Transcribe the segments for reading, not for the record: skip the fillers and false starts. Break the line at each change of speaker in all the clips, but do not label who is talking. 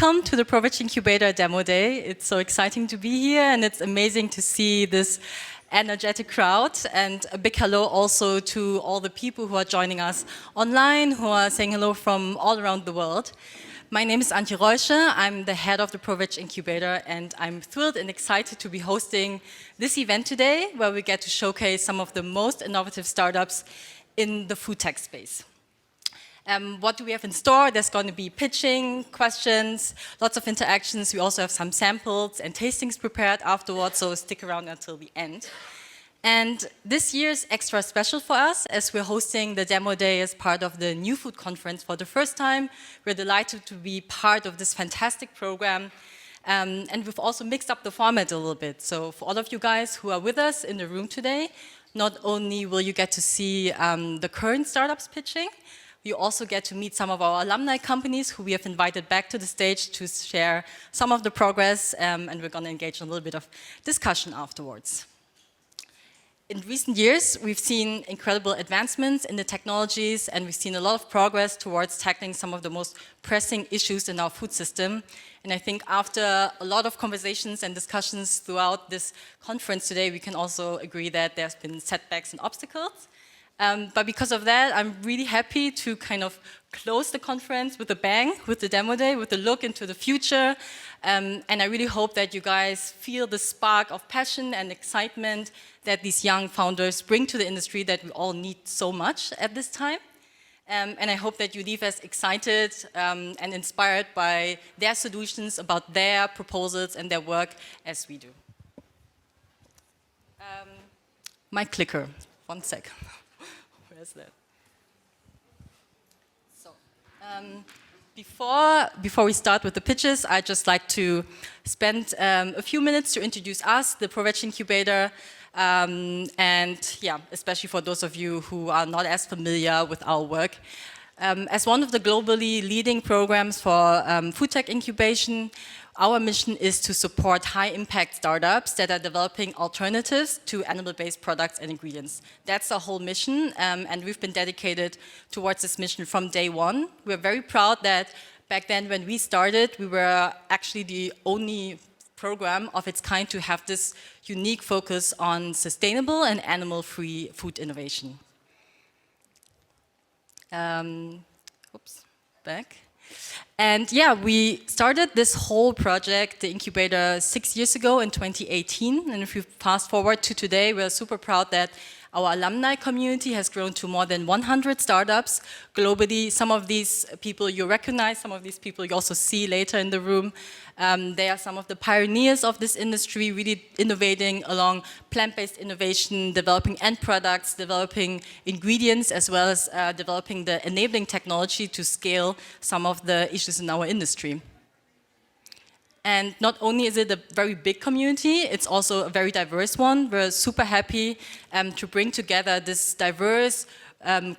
welcome to the ProVeg Incubator Demo Day. It's so exciting to be here, and it's amazing to see this energetic crowd. And a big hello also to all the people who are joining us online, who are saying hello from all around the world. My name is Antje Reusche. I'm the head of the ProVeg Incubator, and I'm thrilled and excited to be hosting this event today, where we get to showcase some of the most innovative startups in the food tech space. What do we have in store? There's going to be pitching, questions, lots of interactions. We also have some samples and tastings prepared afterwards, so stick around until the end. And this year is extra special for us, as we're hosting the Demo Day as part of the New Food Conference for the first time. We're delighted to be part of this fantastic program. And we've also mixed up the format a little bit. So for all of you guys who are with us in the room today, not only will you get to see the current startups pitching, you also get to meet some of our alumni companies who we have invited back to the stage to share some of the progress, and we're going to engage in a little bit of discussion afterwards. In recent years, we've seen incredible advancements in the technologies, and we've seen a lot of progress towards tackling some of the most pressing issues in our food system. And I think after a lot of conversations and discussions throughout this conference today, we can also agree that there's been setbacks and obstacles. But because of that, I'm really happy to kind of close the conference with a bang, with the Demo Day, with a look into the future. And I really hope that you guys feel the spark of passion and excitement that these young founders bring to the industry that we all need so much at this time. And I hope that you leave as excited and inspired by their solutions, about their proposals and their work as we do. My clicker, 1 sec. Where's that? So, before we start with the pitches, I'd just like to spend a few minutes to introduce us, the ProVeg Incubator, and yeah, especially for those of you who are not as familiar with our work. As one of the globally leading programs for food tech incubation, our mission is to support high-impact startups that are developing alternatives to animal-based products and ingredients. That's our whole mission, and we've been dedicated towards this mission from day one. We're very proud that back then when we started, we were actually the only program of its kind to have this unique focus on sustainable and animal-free food innovation. Oops, back. And yeah, we started this whole project, the incubator, 6 years ago in 2018. And if you fast forward to today, we're super proud that our alumni community has grown to more than 100 startups globally. Some of these people you recognize, some of these people you also see later in the room. They are some of the pioneers of this industry, really innovating along plant-based innovation, developing end products, developing ingredients, as well as developing the enabling technology to scale some of the issues in our industry. And not only is it a very big community, it's also a very diverse one. We're super happy to bring together this diverse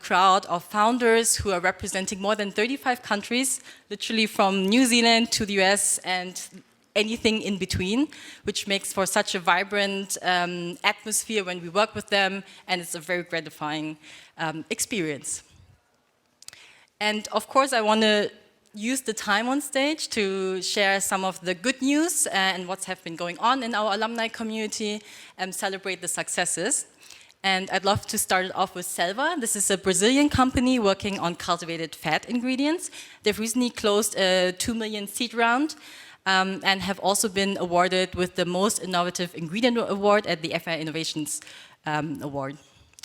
crowd of founders who are representing more than 35 countries, literally from New Zealand to the US and anything in between, which makes for such a vibrant atmosphere when we work with them, and it's a very gratifying experience. And of course, I want to use the time on stage to share some of the good news and what's have been going on in our alumni community and celebrate the successes. And I'd love to start it off with Selva. This is a Brazilian company working on cultivated fat ingredients. They've recently closed a 2 million seed round and have also been awarded with the Most Innovative Ingredient Award at the FI Innovations Award.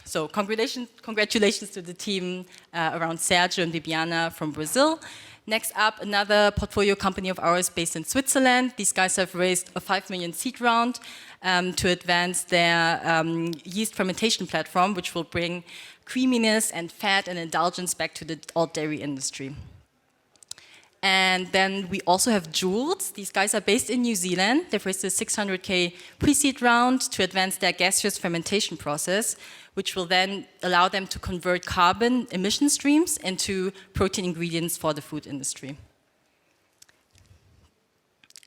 So congratulations to the team around Sergio and Bibiana from Brazil. Next up, another portfolio company of ours based in Switzerland. These guys have raised a 5 million seed round to advance their yeast fermentation platform, which will bring creaminess and fat and indulgence back to the alt dairy industry. And then we also have Jules. These guys are based in New Zealand. They've raised a 600K pre-seed round to advance their gaseous fermentation process, which will then allow them to convert carbon emission streams into protein ingredients for the food industry.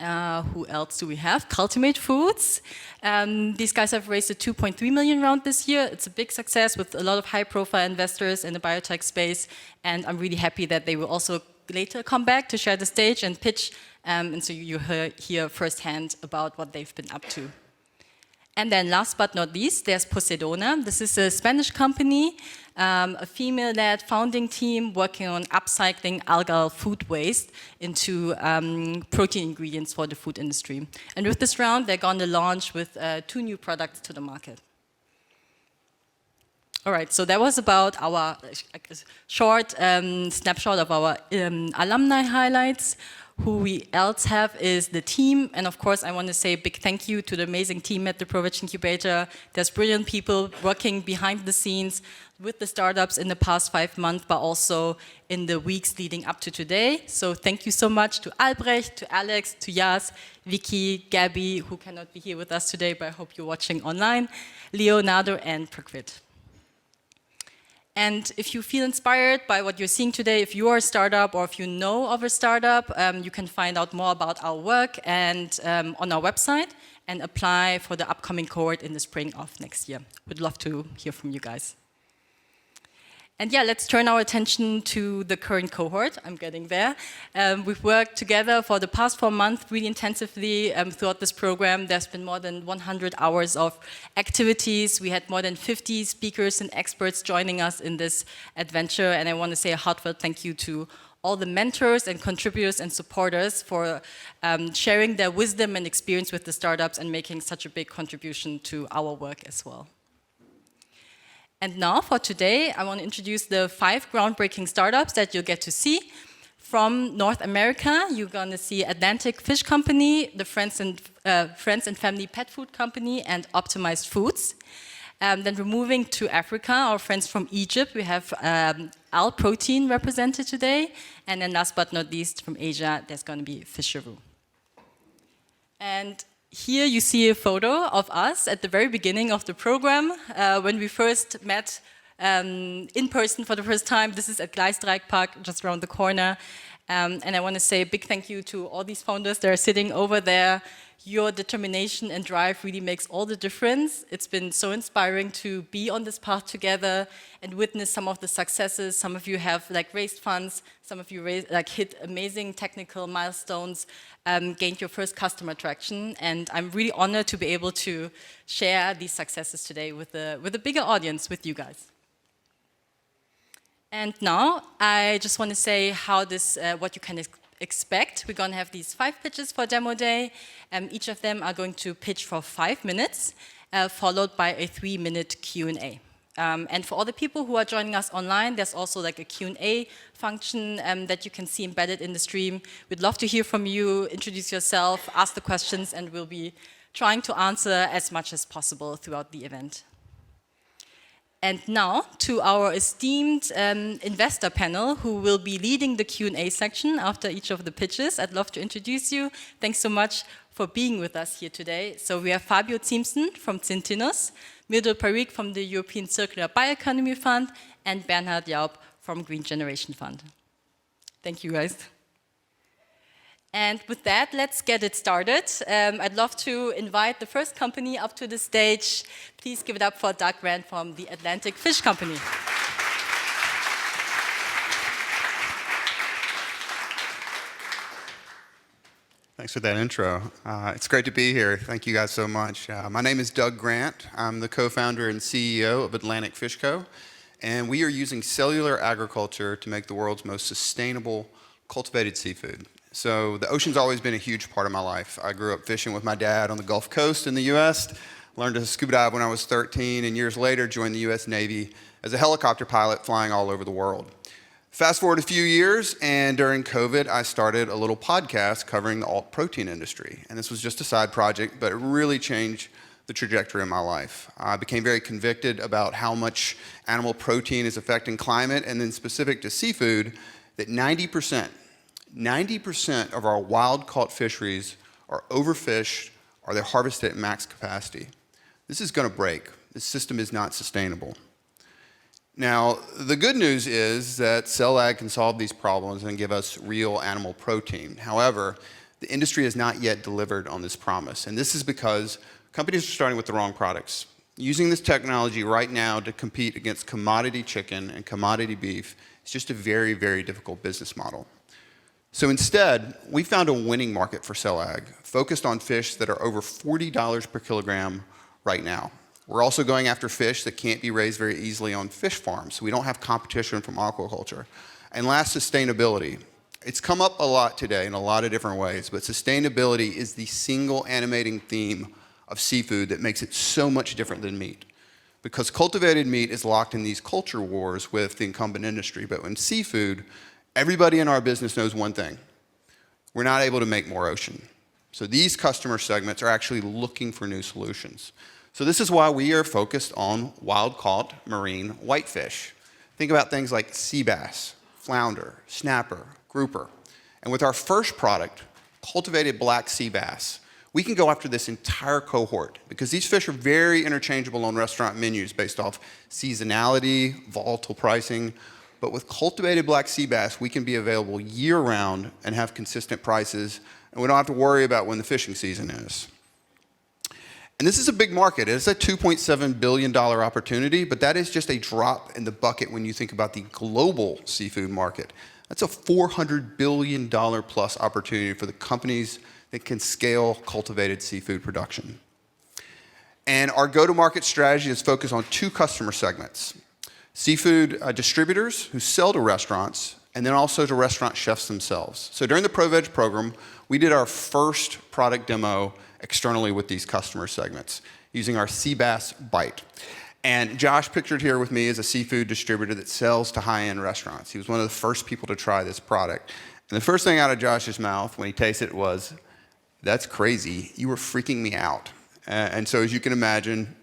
Who else do we have? Cultimate Foods. These guys have raised a 2.3 million round this year. It's a big success with a lot of high-profile investors in the biotech space, and I'm really happy that they will also later come back to share the stage and pitch, and so you hear firsthand about what they've been up to. And then last but not least, there's Poseidona. This is a Spanish company, a female-led founding team working on upcycling algal food waste into protein ingredients for the food industry. And with this round, they're going to launch with 2 new products to the market. All right, so that was about our short snapshot of our alumni highlights. Who we else have is the team, and of course I want to say a big thank you to the amazing team at the ProVeg Incubator. There's brilliant people working behind the scenes with the startups in the past 5 months, but also in the weeks leading up to today. So thank you so much to Albrecht, to Alex, to Yas, Vicky, Gabby, who cannot be here with us today, but I hope you're watching online, Leonardo, and Prakrit. And if you feel inspired by what you're seeing today, if you are a startup or if you know of a startup, you can find out more about our work and on our website and apply for the upcoming cohort in the spring of next year. We'd love to hear from you guys. And yeah, let's turn our attention to the current cohort. I'm getting there. We've worked together for the past 4 months really intensively throughout this program. There's been more than 100 hours of activities. We had more than 50 speakers and experts joining us in this adventure. And I want to say a heartfelt thank you to all the mentors and contributors and supporters for sharing their wisdom and experience with the startups and making such a big contribution to our work as well. And now for today, I want to introduce the 5 groundbreaking startups that you'll get to see. From North America, you're going to see Atlantic Fish Company, the Friends and Family Pet Food Company, and Optimized Foods. Then we're moving to Africa, our friends from Egypt. We have AlProtein represented today. And then last but not least, from Asia, there's going to be Fisheroo. And here you see a photo of us at the very beginning of the program when we first met in person for the first time. This is at Gleisdreieckpark, just around the corner. And I want to say a big thank you to all these founders that are sitting over there. Your determination and drive really makes all the difference. It's been so inspiring to be on this path together and witness some of the successes. Some of you have raised funds, some of you hit amazing technical milestones, gained your first customer traction, and I'm really honored to be able to share these successes today with a bigger audience, with you guys. And now I just want to say how what you can expect. We're going to have these 5 pitches for demo day. Each of them are going to pitch for 5 minutes, followed by a 3-minute Q&A. And for all the people who are joining us online, there's also a Q&A function that you can see embedded in the stream. We'd love to hear from you, introduce yourself, ask the questions, and we'll be trying to answer as much as possible throughout the event. And now to our esteemed investor panel who will be leading the Q&A section after each of the pitches. I'd love to introduce you. Thanks so much for being with us here today. So we have Fabio Ziemßen from Zintinos, Mirdo Parikh from the European Circular Bioeconomy Fund, and Bernhard Jaub from Green Generation Fund. Thank you, guys. And with that, let's get it started. I'd love to invite the first company up to the stage. Please give it up for Doug Grant from the Atlantic Fish Company.
Thanks for that intro. It's great to be here. Thank you guys so much. My name is Doug Grant. I'm the co-founder and CEO of Atlantic Fish Co. And we are using cellular agriculture to make the world's most sustainable cultivated seafood. So the ocean's always been a huge part of my life. I grew up fishing with my dad on the Gulf Coast in the US, learned to scuba dive when I was 13, and years later joined the US Navy as a helicopter pilot flying all over the world. Fast forward a few years, and during COVID, I started a little podcast covering the AlProtein industry. And this was just a side project, but it really changed the trajectory of my life. I became very convicted about how much animal protein is affecting climate, and then specific to seafood, that 90% of our wild-caught fisheries are overfished or they're harvested at max capacity. This is going to break. This system is not sustainable. Now, the good news is that cell ag can solve these problems and give us real animal protein. However, the industry has not yet delivered on this promise, and this is because companies are starting with the wrong products. Using this technology right now to compete against commodity chicken and commodity beef is just a very, very difficult business model. So instead, we found a winning market for cell ag, focused on fish that are over $40 per kilogram right now. We're also going after fish that can't be raised very easily on fish farms, so we don't have competition from aquaculture. And last, sustainability. It's come up a lot today in a lot of different ways, but sustainability is the single animating theme of seafood that makes it so much different than meat. Because cultivated meat is locked in these culture wars with the incumbent industry, but in seafood, everybody in our business knows one thing: we're not able to make more ocean. So these customer segments are actually looking for new solutions. So this is why we are focused on wild-caught marine whitefish. Think about things like sea bass, flounder, snapper, grouper. And with our first product, cultivated black sea bass, we can go after this entire cohort because these fish are very interchangeable on restaurant menus based off seasonality, volatile pricing. But with cultivated black sea bass, we can be available year-round and have consistent prices, and we don't have to worry about when the fishing season is. And this is a big market. It's a $2.7 billion opportunity, but that is just a drop in the bucket when you think about the global seafood market. That's a $400 billion plus opportunity for the companies that can scale cultivated seafood production. And our go-to-market strategy is focused on two customer segments: seafood distributors who sell to restaurants, and then also to restaurant chefs themselves. So during the ProVeg program, we did our first product demo externally with these customer segments using our sea bass bite. And Josh, pictured here with me, is a seafood distributor that sells to high-end restaurants. He was one of the first people to try this product. And the first thing out of Josh's mouth when he tasted it was, "That's crazy, you were freaking me out." And so as you can imagine,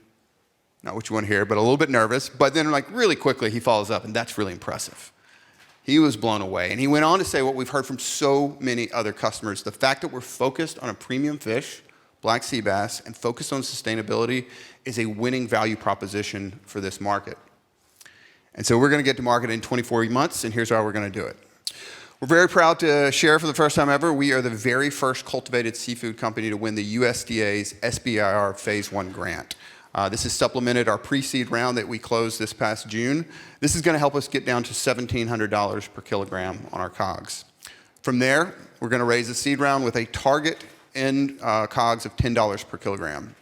not what you want to hear, but a little bit nervous, but then like really quickly he follows up, and that's really impressive. He was blown away. And he went on to say what we've heard from so many other customers: the fact that we're focused on a premium fish, black sea bass, and focused on sustainability is a winning value proposition for this market. And so we're going to get to market in 24 months, and here's how we're going to do it. We're very proud to share for the first time ever, we are the very first cultivated seafood company to win the USDA's SBIR Phase 1 grant. This has supplemented our pre-seed round that we closed this past June. This is going to help us get down to $1,700 per kilogram on our COGS. From there, we're going to raise the seed round with a target end COGS of $10 per kilogram.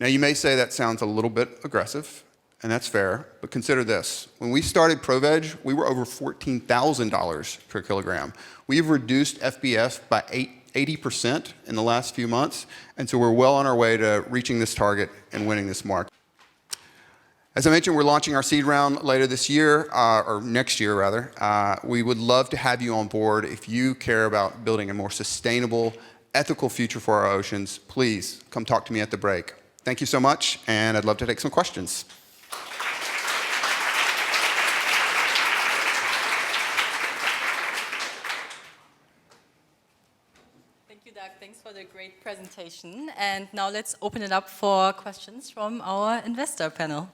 Now you may say that sounds a little bit aggressive, and that's fair, but consider this. When we started ProVeg, we were over $14,000 per kilogram. We've reduced FBS by 80% in the last few months, and so we're well on our way to reaching this target and winning this market. As I mentioned, we're launching our seed round later this year, or next year rather. We would love to have you on board. If you care about building a more sustainable, ethical future for our oceans, please come talk to me at the break. Thank you so much, and I'd love to take some questions.
Thank you, Doug. Thanks for the great presentation. And now let's open it up for questions from our investor panel.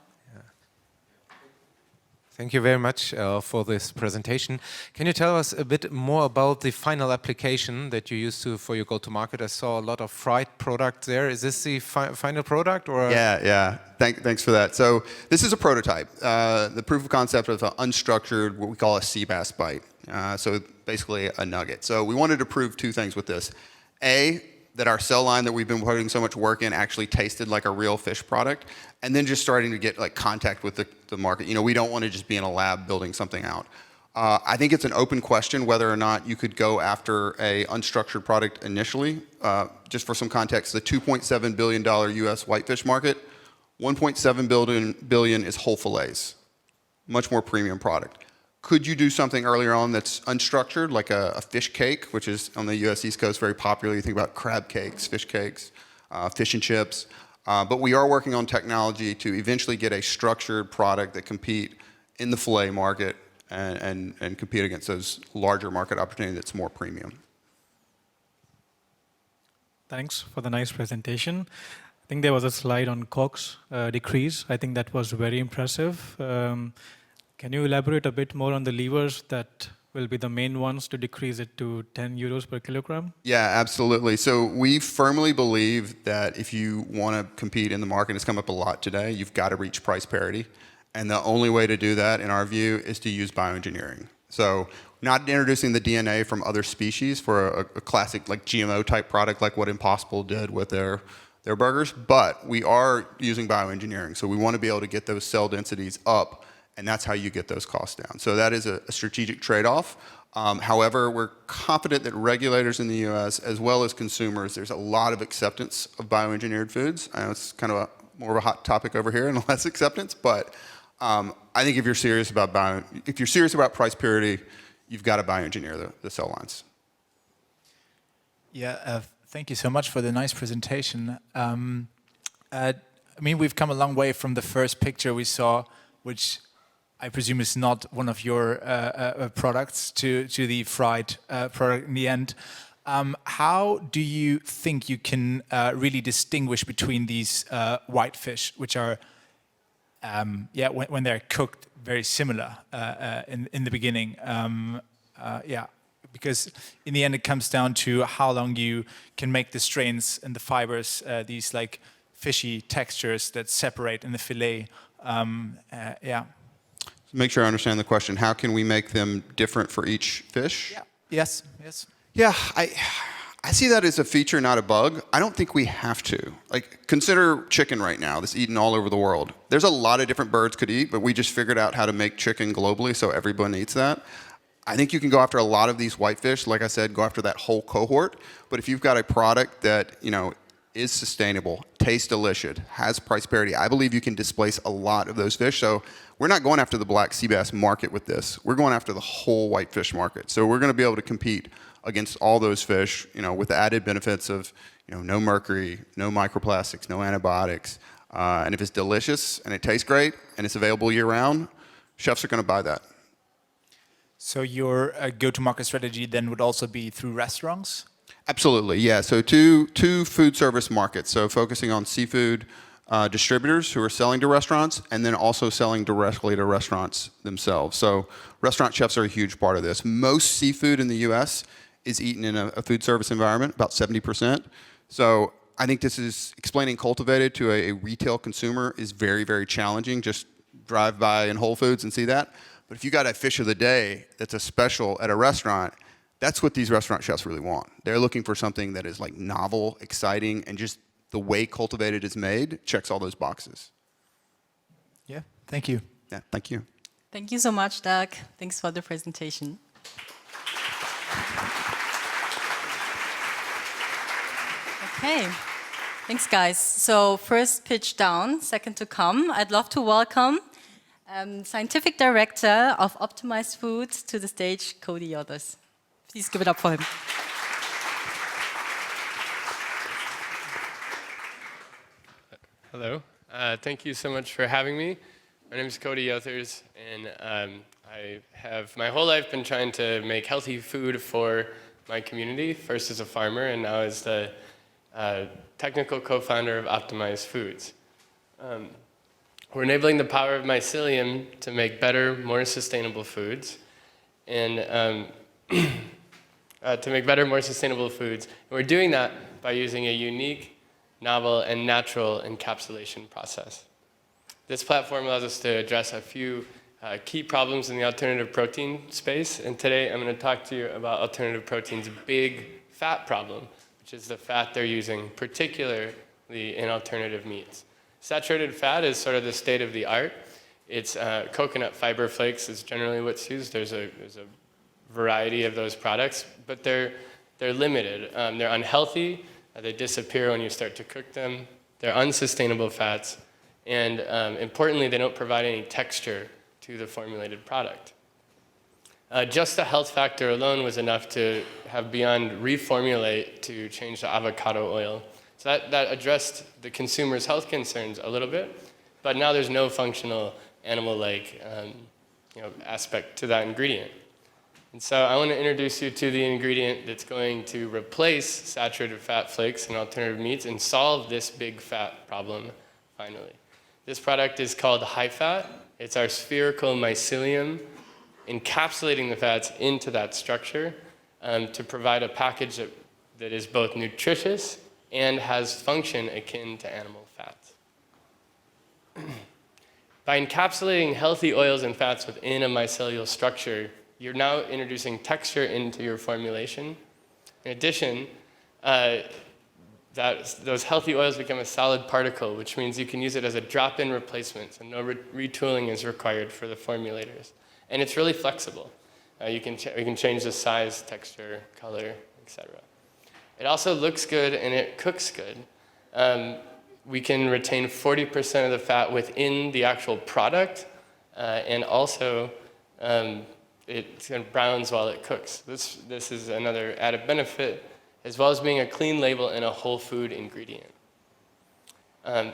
Thank you very much for this presentation. Can you tell us a bit more about the final application that you used for your go-to-market? I saw a lot of fried product there. Is this the final product? Or?
Yeah. Thanks for that. So this is a prototype. The proof of concept of an unstructured, what we call a sea bass bite. So basically a nugget. So we wanted to prove two things with this. A, that our cell line that we've been putting so much work in actually tasted like a real fish product, and then just starting to get like contact with the market. You know, we don't want to just be in a lab building something out. I think it's an open question whether or not you could go after a unstructured product initially. Just for some context, the $2.7 billion US whitefish market, $1.7 billion is whole fillets, much more premium product. Could you do something earlier on that's unstructured, like a fish cake, which is on the US East Coast very popular? You think about crab cakes, fish and chips. But we are working on technology to eventually get a structured product that compete in the fillet market and compete against those larger market opportunities that's more premium.
Thanks for the nice presentation. I think there was a slide on COGS decrease. I think that was very impressive. Can you elaborate a bit more on the levers that will be the main ones to decrease it to 10 euros per kilogram?
Yeah, absolutely. So we firmly believe that if you want to compete in the market, it's come up a lot today, you've got to reach price parity. And the only way to do that, in our view, is to use bioengineering. So not introducing the DNA from other species for a classic like GMO type product like what Impossible did with their burgers, but we are using bioengineering. So we want to be able to get those cell densities up, and that's how you get those costs down. So that is a strategic trade-off. However, we're confident that regulators in the US, as well as consumers, there's a lot of acceptance of bioengineered foods. I know it's kind of more of a hot topic over here and less acceptance, but I think if you're serious about price parity, you've got to bioengineer the cell lines.
Yeah, thank you so much for the nice presentation. I mean, we've come a long way from the first picture we saw, which I presume is not one of your products, to the fried product in the end. How do you think you can really distinguish between these white fish, which are, when they're cooked, very similar in the beginning? Because in the end it comes down to how long you can make the strains and the fibers, these like fishy textures that separate in the fillet.
Make sure I understand the question. How can we make them different for each fish?
Yeah. Yes.
Yeah, I see that as a feature, not a bug. I don't think we have to. Like, consider chicken right now that's eaten all over the world. There's a lot of different birds could eat, but we just figured out how to make chicken globally so everyone eats that. I think you can go after a lot of these whitefish. Like I said, go after that whole cohort. But if you've got a product that, is sustainable, tastes delicious, has price parity, I believe you can displace a lot of those fish. So we're not going after the black sea bass market with this. We're going after the whole whitefish market. So we're going to be able to compete against all those fish, with the added benefits of, no mercury, no microplastics, no antibiotics. And if it's delicious and it tastes great and it's available year round, chefs are going to buy that.
So your go-to-market strategy then would also be through restaurants?
Absolutely, yeah. So two food service markets. So focusing on seafood distributors who are selling to restaurants, and then also selling directly to restaurants themselves. So restaurant chefs are a huge part of this. Most seafood in the US is eaten in a food service environment, about 70%. So I think this is explaining cultivated to a retail consumer is very, very challenging. Just drive by in Whole Foods and see that. But if you got a fish of the day that's a special at a restaurant, that's what these restaurant chefs really want. They're looking for something that is like novel, exciting, and just the way cultivated is made checks all those boxes.
Yeah, thank you.
Yeah, thank you.
Thank you so much, Doug. Thanks for the presentation. Okay, thanks, guys. So first pitch down, second to come. I'd love to welcome Scientific Director of Optimized Foods to the stage, Cody Yothers. Please give it up for him.
Hello. Thank you so much for having me. My name is Cody Yothers, and I have my whole life been trying to make healthy food for my community, first as a farmer and now as the technical co-founder of Optimized Foods. We're enabling the power of mycelium to make better, more sustainable foods, and we're doing that by using a unique, novel, and natural encapsulation process. This platform allows us to address a few key problems in the alternative protein space, and today I'm going to talk to you about alternative protein's big fat problem, which is the fat they're using, particularly in alternative meats. Saturated fat is sort of the state of the art. It's coconut fiber flakes is generally what's used. There's a variety of those products, but they're limited. They're unhealthy. They disappear when you start to cook them. They're unsustainable fats. And importantly, they don't provide any texture to the formulated product. Just the health factor alone was enough to have Beyond reformulate to change to avocado oil. So that addressed the consumer's health concerns a little bit, but now there's no functional animal-like aspect to that ingredient. And so I want to introduce you to the ingredient that's going to replace saturated fat flakes and alternative meats and solve this big fat problem, finally. This product is called high fat. It's our spherical mycelium encapsulating the fats into that structure to provide a package that is both nutritious and has function akin to animal fats. By encapsulating healthy oils and fats within a mycelial structure, you're now introducing texture into your formulation. In addition, those healthy oils become a solid particle, which means you can use it as a drop-in replacement, so no retooling is required for the formulators. And it's really flexible. We can change the size, texture, color, etc. It also looks good and it cooks good. We can retain 40% of the fat within the actual product, and also it kind of browns while it cooks. This is another added benefit, as well as being a clean label and a whole food ingredient.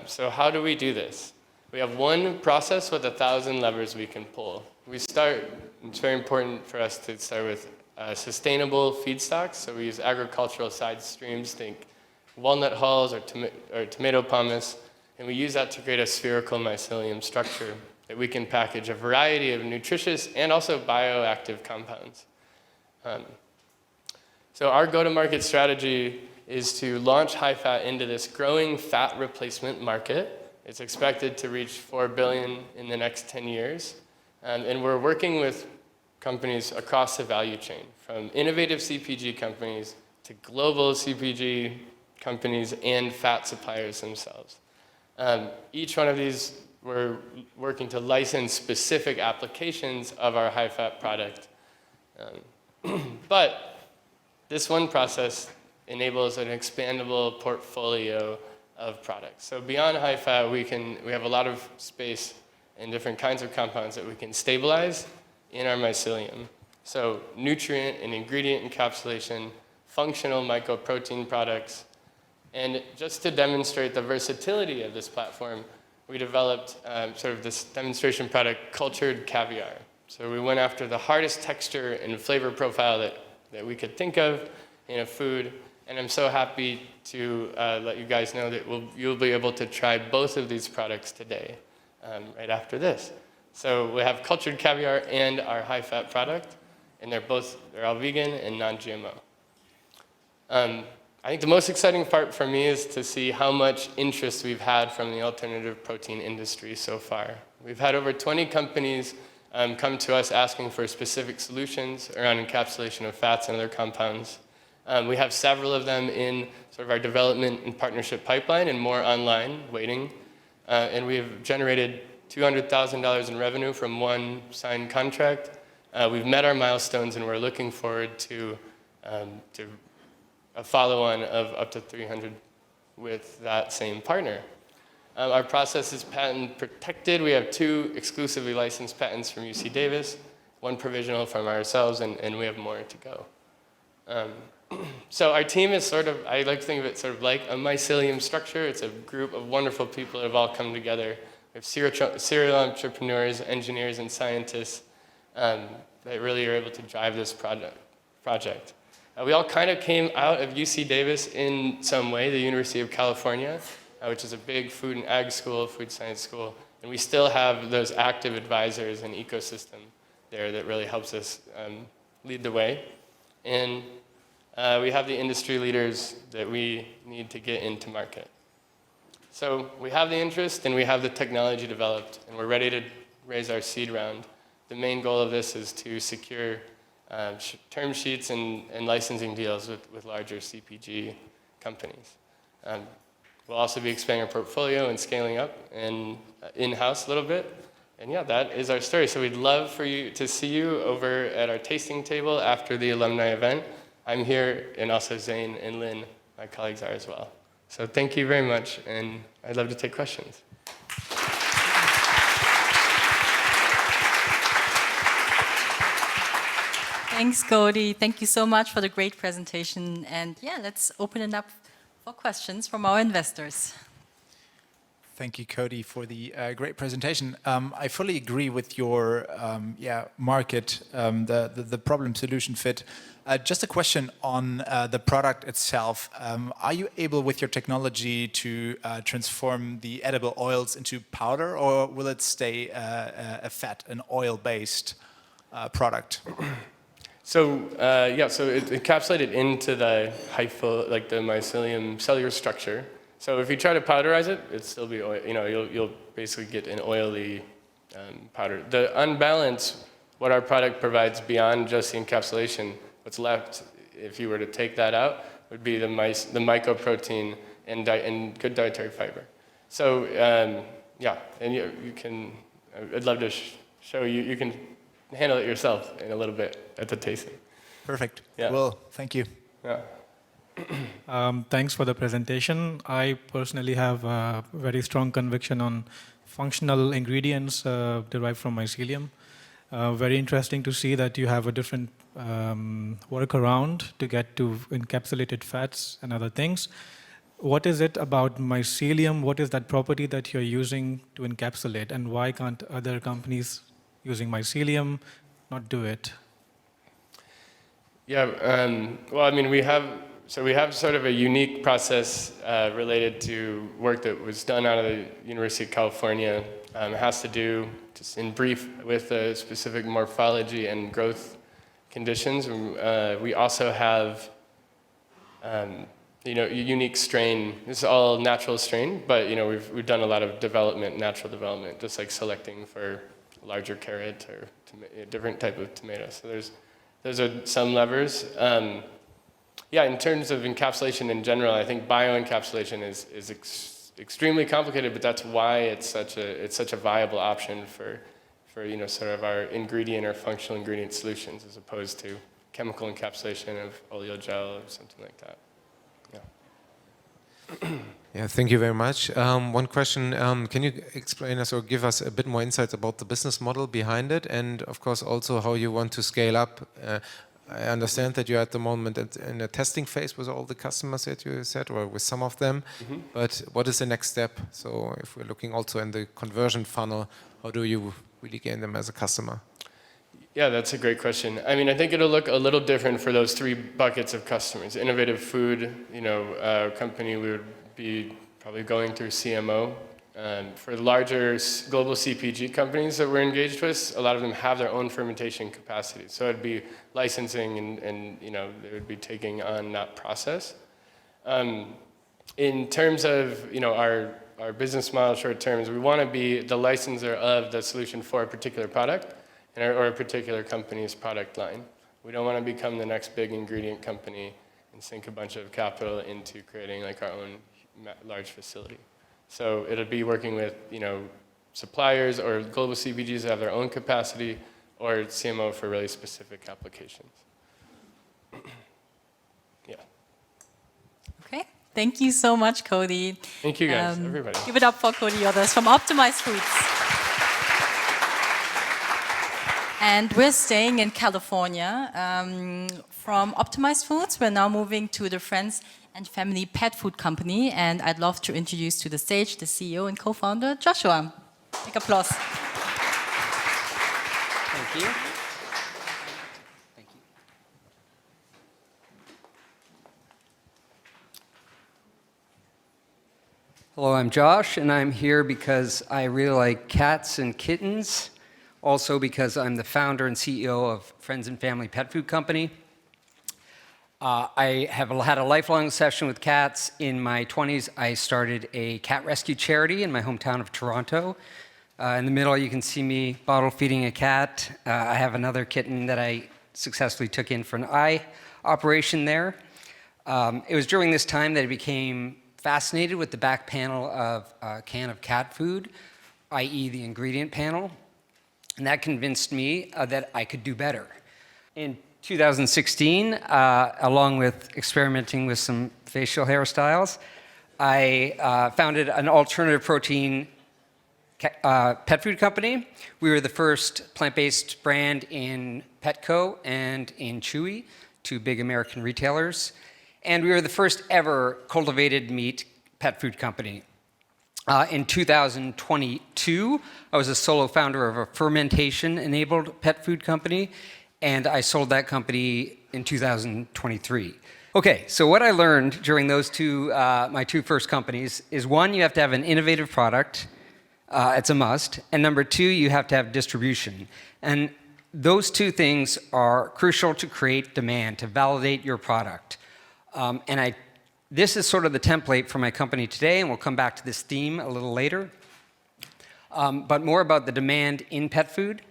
So how do we do this? We have one process with 1,000 levers we can pull. It's very important for us to start with sustainable feedstocks. So we use agricultural side streams, think walnut hulls or tomato pomace, and we use that to create a spherical mycelium structure that we can package a variety of nutritious and also bioactive compounds. So our go-to-market strategy is to launch high-fat into this growing fat replacement market. It's expected to reach $4 billion in the next 10 years. And we're working with companies across the value chain, from innovative CPG companies to global CPG companies and fat suppliers themselves. Each one of these, we're working to license specific applications of our high-fat product. But this one process enables an expandable portfolio of products. So beyond high-fat, we have a lot of space and different kinds of compounds that we can stabilize in our mycelium. So nutrient and ingredient encapsulation, functional mycoprotein products, and just to demonstrate the versatility of this platform, we developed sort of this demonstration product, cultured caviar. So we went after the hardest texture and flavor profile that we could think of in a food, and I'm so happy to let you guys know that you'll be able to try both of these products today, right after this. So we have cultured caviar and our high-fat product, and they're all vegan and non-GMO. I think the most exciting part for me is to see how much interest we've had from the alternative protein industry so far. We've had over 20 companies come to us asking for specific solutions around encapsulation of fats and other compounds. We have several of them in sort of our development and partnership pipeline and more online waiting. And we've generated $200,000 in revenue from one signed contract. We've met our milestones and we're looking forward to a follow-on of up to 300 with that same partner. Our process is patent protected. We have 2 exclusively licensed patents from UC Davis, 1 provisional from ourselves, and we have more to go. So our team is I like to think of it sort of like a mycelium structure. It's a group of wonderful people that have all come together. We have serial entrepreneurs, engineers, and scientists that really are able to drive this project. We all kind of came out of UC Davis in some way, the University of California, which is a big food and ag school, food science school, and we still have those active advisors and ecosystem there that really helps us lead the way. And we have the industry leaders that we need to get into market. So we have the interest and we have the technology developed, and we're ready to raise our seed round. The main goal of this is to secure term sheets and licensing deals with larger CPG companies. We'll also be expanding our portfolio and scaling up and in-house a little bit. And yeah, that is our story. So we'd love to see you over at our tasting table after the alumni event. I'm here, and also Zane and Lynn, my colleagues, are as well. So thank you very much, and I'd love to take questions.
Thanks, Cody. Thank you so much for the great presentation. And yeah, let's open it up for questions from our investors.
Thank you, Cody, for the great presentation. I fully agree with your market, the problem-solution fit. Just a question on the product itself. Are you able, with your technology, to transform the edible oils into powder, or will it stay a fat, an oil-based product?
So so it's encapsulated into the hypho, like the mycelium cellular structure. So if you try to powderize it, it'll still be oil. You'll basically get an oily powder. The unbalance what our product provides beyond just the encapsulation, what's left, if you were to take that out, would be the mycoprotein and good dietary fiber. So yeah, and you can, I'd love to show you, you can handle it yourself in a little bit at the tasting.
Perfect.
Yeah.
Well, thank you.
Yeah.
Thanks for the presentation. I personally have a very strong conviction on functional ingredients derived from mycelium. Very interesting to see that you have a different workaround to get to encapsulated fats and other things. What is it about mycelium? What is that property that you're using to encapsulate? And why can't other companies using mycelium not do it?
Yeah, well, I mean, we have sort of a unique process related to work that was done out of the University of California. It has to do, just in brief, with specific morphology and growth conditions. We also have, you know, a unique strain. This is all natural strain, but you know, we've done a lot of development, natural development, just like selecting for larger carrot or a different type of tomato. So those are some levers. Yeah, in terms of encapsulation in general, I think bioencapsulation is extremely complicated, but that's why it's such a viable option for you know, sort of our ingredient or functional ingredient solutions, as opposed to chemical encapsulation of oleogel or something like that. Yeah.
Yeah, thank you very much. One question, can you explain us or give us a bit more insights about the business model behind it, and of course also how you want to scale up? I understand that you're at the moment in a testing phase with all the customers that you said, or with some of them, but what is the next step? So if we're looking also in the conversion funnel, how do you really gain them as a customer?
Yeah, that's a great question. I mean, I think it'll look a little different for those three buckets of customers. Innovative food, you know, a company we would be probably going through CMO. For the larger global CPG companies that we're engaged with, a lot of them have their own fermentation capacity. So it'd be licensing and you know, they would be taking on that process. In terms of, you know, our business model short terms, we want to be the licensor of the solution for a particular product or a particular company's product line. We don't want to become the next big ingredient company and sink a bunch of capital into creating like our own large facility. So it'll be working with, you know, suppliers or global CPGs that have their own capacity, or CMO for really specific applications. Yeah.
Okay, thank you so much, Cody.
Thank you guys, everybody.
Give it up for Cody Others from Optimized Foods. And we're staying in California. From Optimized Foods, we're now moving to the Friends and Family Pet Food Company, and I'd love to introduce to the stage the CEO and co-founder, Joshua. Big applause.
Thank you. Thank you. Hello, I'm Josh, and I'm here because I really like cats and kittens. Also because I'm the founder and CEO of Friends and Family Pet Food Company. I have had a lifelong obsession with cats. In my 20s, I started a cat rescue charity in my hometown of Toronto. In the middle, you can see me bottle feeding a cat. I have another kitten that I successfully took in for an eye operation there. It was during this time that I became fascinated with the back panel of a can of cat food, i.e. the ingredient panel. And that convinced me that I could do better. In 2016, along with experimenting with some facial hairstyles, I founded an alternative protein pet food company. We were the first plant-based brand in Petco and in Chewy, two big American retailers. And we were the first ever cultivated meat pet food company. In 2022, I was a solo founder of a fermentation-enabled pet food company, and I sold that company in 2023. Okay, so what I learned during those my two first companies is, one, you have to have an innovative product. It's a must. And number two, you have to have distribution. And those two things are crucial to create demand, to validate your product. This is sort of the template for my company today, and we'll come back to this theme a little later. But more about the demand in pet food.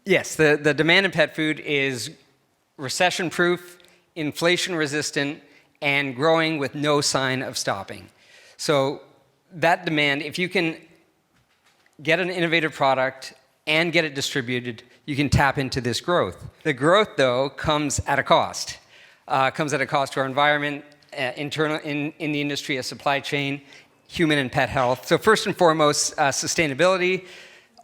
Yes, the demand in pet food is recession-proof, inflation-resistant, and growing with no sign of stopping. So that demand, if you can get an innovative product and get it distributed, you can tap into this growth. The growth, though, comes at a cost. Comes at a cost to our environment, internal in the industry, a supply chain, human and pet health. So first and foremost, sustainability.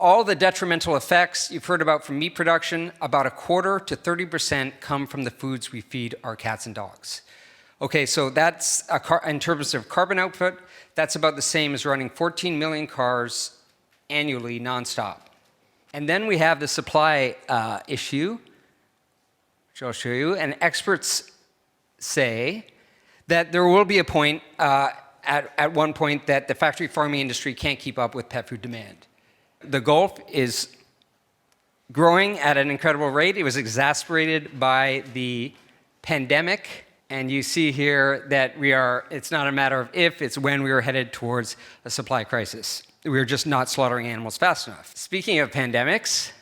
All the detrimental effects you've heard about from meat production, about 1/4 to 30% come from the foods we feed our cats and dogs. Okay, so that's, in terms of carbon output, that's about the same as running 14 million cars annually, nonstop. And then we have the supply issue, which I'll show you, and experts say that there will be a point, at one point, that the factory farming industry can't keep up with pet food demand. The Gulf is growing at an incredible rate. It was exacerbated by the pandemic. And you see here that it's not a matter of if, it's when we are headed towards a supply crisis. We're just not slaughtering animals fast enough. Speaking of pandemics,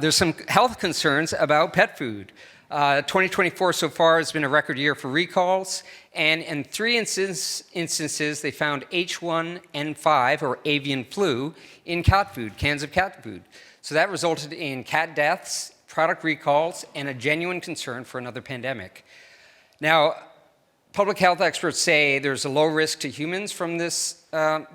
there's some health concerns about pet food. 2024 so far has been a record year for recalls, and in 3 instances they found H1N5, or avian flu, in cat food, cans of cat food. So that resulted in cat deaths, product recalls, and a genuine concern for another pandemic. Now, public health experts say there's a low risk to humans from this, the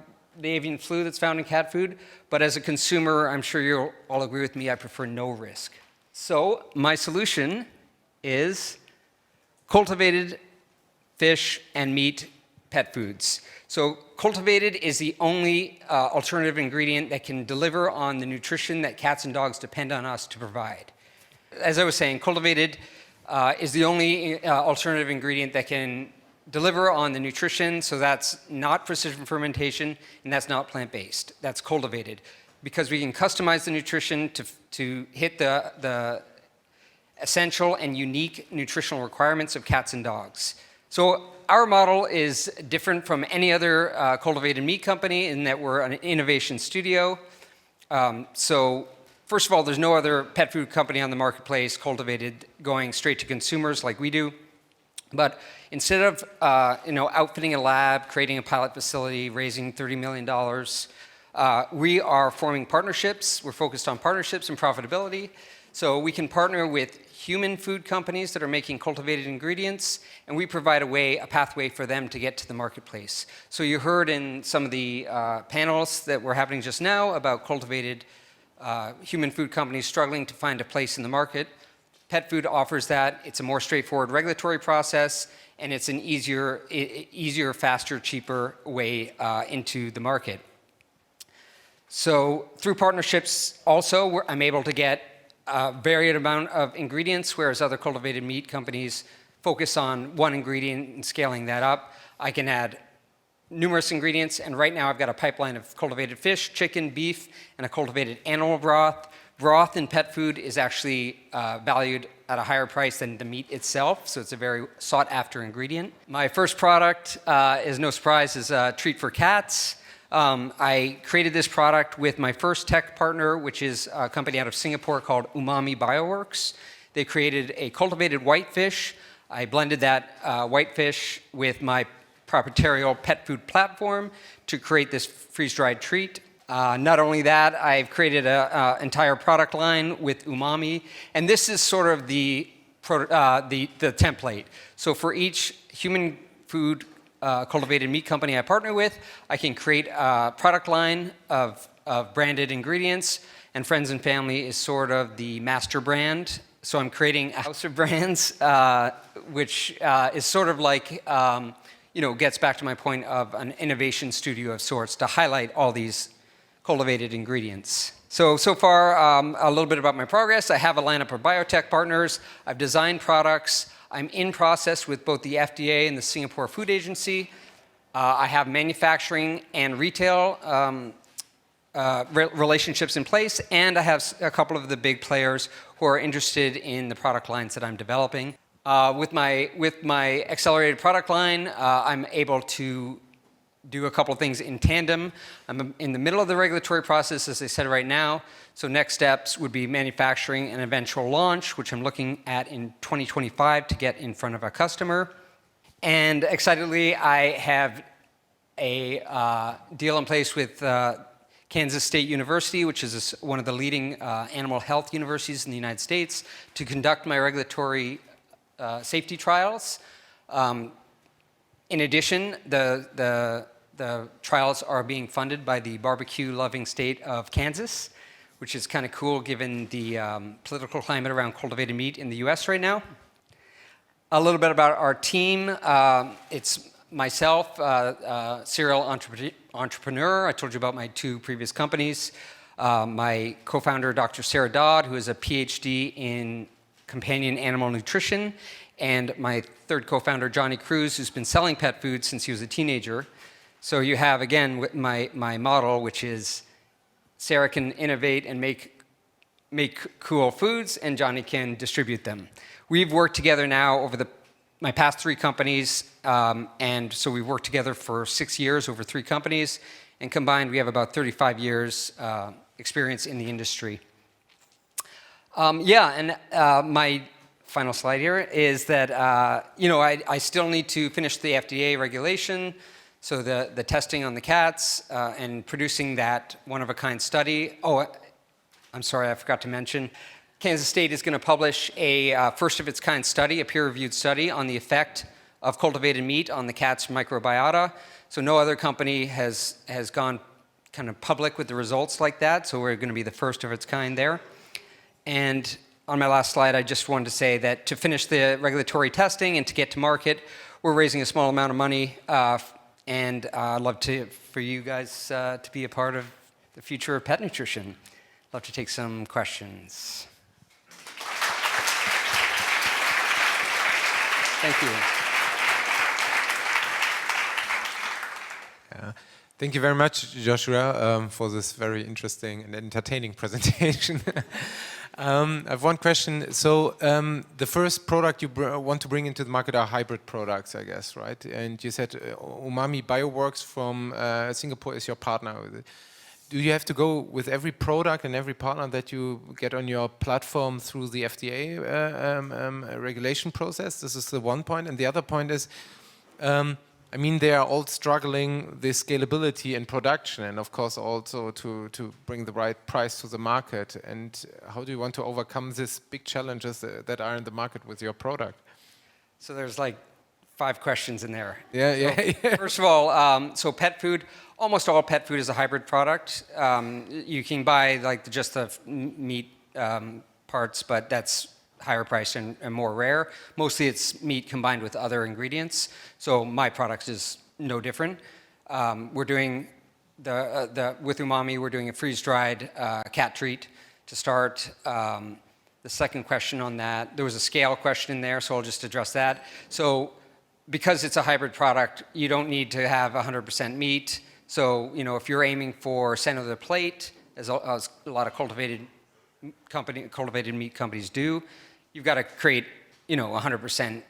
avian flu that's found in cat food, but as a consumer, I'm sure you'll all agree with me, I prefer no risk. So my solution is cultivated fish and meat pet foods. So cultivated is the only alternative ingredient that can deliver on the nutrition that cats and dogs depend on us to provide. As I was saying, cultivated is the only alternative ingredient that can deliver on the nutrition, so that's not precision fermentation and that's not plant-based. That's cultivated, because we can customize the nutrition to hit the essential and unique nutritional requirements of cats and dogs. So our model is different from any other cultivated meat company in that we're an innovation studio. So first of all, there's no other pet food company on the marketplace cultivated going straight to consumers like we do. But instead of outfitting a lab, creating a pilot facility, raising $30 million, we are forming partnerships. We're focused on partnerships and profitability. So we can partner with human food companies that are making cultivated ingredients, and we provide a pathway for them to get to the marketplace. So you heard in some of the panels that were happening just now about cultivated human food companies struggling to find a place in the market. Pet food offers that. It's a more straightforward regulatory process, and it's an easier, faster, cheaper way into the market. So through partnerships also, I'm able to get a varied amount of ingredients, whereas other cultivated meat companies focus on one ingredient and scaling that up. I can add numerous ingredients, and right now I've got a pipeline of cultivated fish, chicken, beef, and a cultivated animal broth. Broth in pet food is actually valued at a higher price than the meat itself, so it's a very sought-after ingredient. My first product, is no surprise, is a treat for cats. I created this product with my first tech partner, which is a company out of Singapore called Umami Bioworks. They created a cultivated whitefish. I blended that whitefish with my proprietary pet food platform to create this freeze-dried treat. Not only that, I've created an entire product line with Umami, and this is sort of the template. So for each human food cultivated meat company I partner with, I can create a product line of branded ingredients, and Friends and Family is sort of the master brand. So I'm creating a house of brands, which is sort of like, gets back to my point of an innovation studio of sorts to highlight all these cultivated ingredients. So far, a little bit about my progress. I have a lineup of biotech partners. I've designed products. I'm in process with both the FDA and the Singapore Food Agency. I have manufacturing and retail relationships in place, and I have a couple of the big players who are interested in the product lines that I'm developing. With my accelerated product line, I'm able to do a couple of things in tandem. I'm in the middle of the regulatory process, as I said, right now. So next steps would be manufacturing and eventual launch, which I'm looking at in 2025 to get in front of a customer. And excitedly, I have a deal in place with Kansas State University, which is one of the leading animal health universities in the United States, to conduct my regulatory safety trials. In addition, the trials are being funded by the barbecue-loving state of Kansas, which is kind of cool given the political climate around cultivated meat in the US right now. A little bit about our team. It's myself, serial entrepreneur. I told you about my 2 previous companies. My co-founder, Dr. Sarah Dodd, who is a PhD in companion animal nutrition, and my 3rd co-founder, Johnny Cruz, who's been selling pet food since he was a teenager. So you have, again, my model, which is Sarah can innovate and make cool foods, and Johnny can distribute them. We've worked together now over my past 3 companies, and so we've worked together for 6 years over 3 companies, and combined we have about 35 years experience in the industry. My final slide here is that I still need to finish the FDA regulation, so the testing on the cats and producing that one-of-a-kind study. Oh, I'm sorry, I forgot to mention. Kansas State is going to publish a first-of-its-kind study, a peer-reviewed study on the effect of cultivated meat on the cat's microbiota. So no other company has gone kind of public with the results like that, so we're going to be the first of its kind there. And on my last slide, I just wanted to say that to finish the regulatory testing and to get to market, we're raising a small amount of money, and I'd love for you guys to be a part of the future of pet nutrition. I'd love to take some questions. Thank you.
Yeah. Thank you very much, Joshua, for this very interesting and entertaining presentation. I have one question. So the first product you want to bring into the market are hybrid products, I guess, right? And you said Umami Bioworks from Singapore is your partner. Do you have to go with every product and every partner that you get on your platform through the FDA regulation process? This is the one point. And the other point is, I mean, they are all struggling the scalability in production and, of course, also to bring the right price to the market. And how do you want to overcome these big challenges that are in the market with your product?
So there's like 5 questions in there.
Yeah.
First of all, so pet food, almost all pet food is a hybrid product. You can buy like just the meat parts, but that's higher priced and more rare. Mostly it's meat combined with other ingredients. So my product is no different. We're doing with Umami, we're doing a freeze-dried cat treat to start. The second question on that, there was a scale question in there, so I'll just address that. So because it's a hybrid product, you don't need to have 100% meat. So, if you're aiming for center of the plate, as a lot of cultivated meat companies do, you've got to create, 100%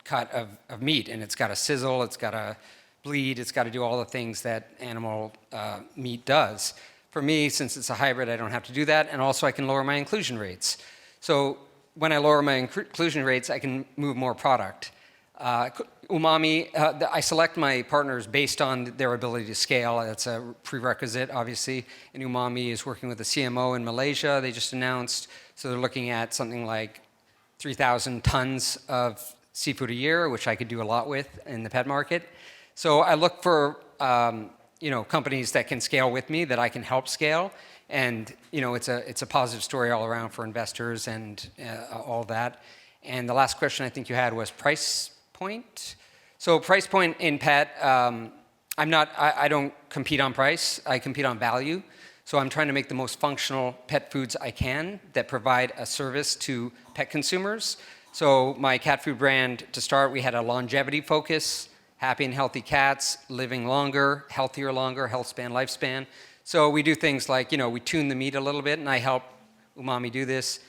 cut of meat, and it's got to sizzle, it's got to bleed, it's got to do all the things that animal meat does. For me, since it's a hybrid, I don't have to do that, and also I can lower my inclusion rates. So when I lower my inclusion rates, I can move more product. Umami, I select my partners based on their ability to scale. That's a prerequisite, obviously. And Umami is working with a CMO in Malaysia, they just announced. So they're looking at something like 3,000 tons of seafood a year, which I could do a lot with in the pet market. So I look for companies that can scale with me, that I can help scale. And it's a positive story all around for investors and all that. And the last question I think you had was price point. So price point in pet, I don't compete on price, I compete on value. So I'm trying to make the most functional pet foods I can that provide a service to pet consumers. So my cat food brand, to start, we had a longevity focus, happy and healthy cats, living longer, healthier longer, health span, lifespan. So we do things like, we tune the meat a little bit, and I help Umami do this.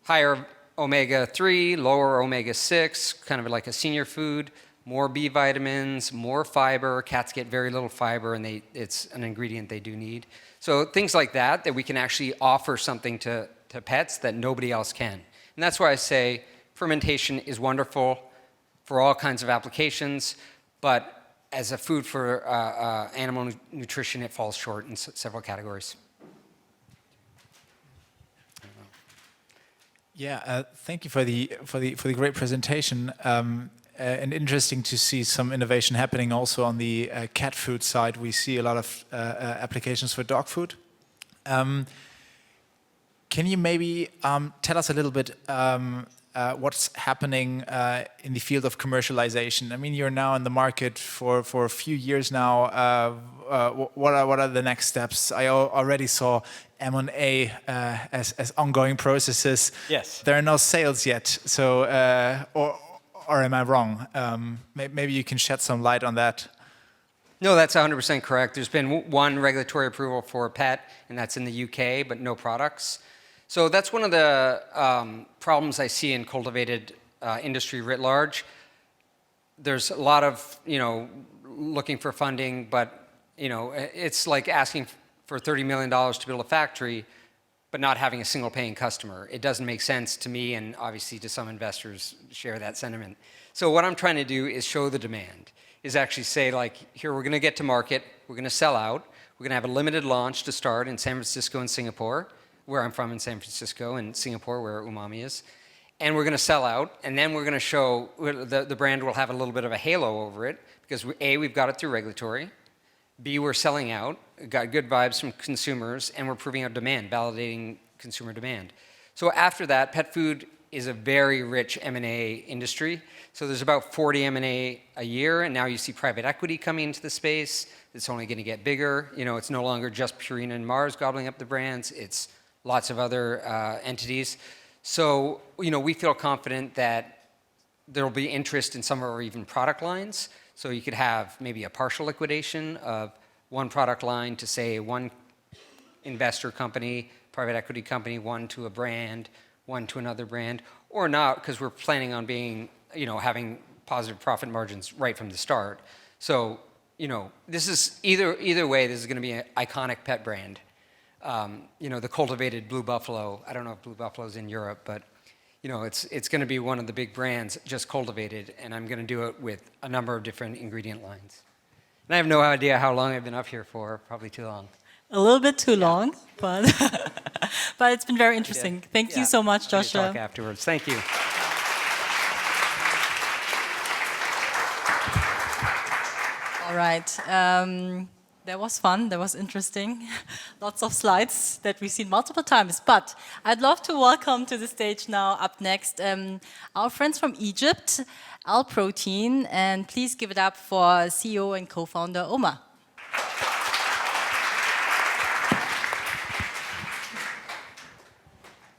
Higher omega-3, lower omega-6, kind of like a senior food. more B vitamins, more fiber. Cats get very little fiber, and it's an ingredient they do need. So things like that we can actually offer something to pets that nobody else can. And that's why I say fermentation is wonderful for all kinds of applications, but as a food for animal nutrition, it falls short in several categories.
Yeah, thank you for the great presentation. And interesting to see some innovation happening also on the cat food side. We see a lot of applications for dog food. Can you maybe tell us a little bit what's happening in the field of commercialization? I mean, you're now in the market for a few years now. What are the next steps? I already saw M&A as ongoing processes.
Yes.
There are no sales yet, so or am I wrong? Maybe you can shed some light on that.
No, that's 100% correct. There's been one regulatory approval for a pet, and that's in the UK, but no products. So that's one of the problems I see in cultivated industry writ large. There's a lot of, looking for funding, but, it's like asking for $30 million to build a factory, but not having a single paying customer. It doesn't make sense to me, and obviously to some investors share that sentiment. So what I'm trying to do is show the demand, is actually say, like, here, we're going to get to market, we're going to sell out, we're going to have a limited launch to start in San Francisco and Singapore, where I'm from in San Francisco, and Singapore, where Umami is. And we're going to sell out, and then we're going to show, the brand will have a little bit of a halo over it, because A, we've got it through regulatory, B, we're selling out, got good vibes from consumers, and we're proving out demand, validating consumer demand. So after that, pet food is a very rich M&A industry. So there's about 40 M&A a year, and now you see private equity coming into the space. It's only going to get bigger. It's no longer just Purina and Mars gobbling up the brands. It's lots of other entities. So, we feel confident that there will be interest in some of our even product lines. So you could have maybe a partial liquidation of one product line to, say, one investor company, private equity company, one to a brand, one to another brand, or not, because we're planning on being, having positive profit margins right from the start. So, this is either way, this is going to be an iconic pet brand. The cultivated Blue Buffalo. I don't know if Blue Buffalo's in Europe, but it's going to be one of the big brands, just cultivated, and I'm going to do it with a number of different ingredient lines. And I have no idea how long I've been up here for. Probably too long.
A little bit too long, but but it's been very interesting. Thank you so much, Joshua.
We'll talk afterwards. Thank you.
All right. That was fun. That was interesting. Lots of slides that we've seen multiple times. But I'd love to welcome to the stage now, up next, our friends from Egypt, AlProtein. And please give it up for CEO and co-founder Omar.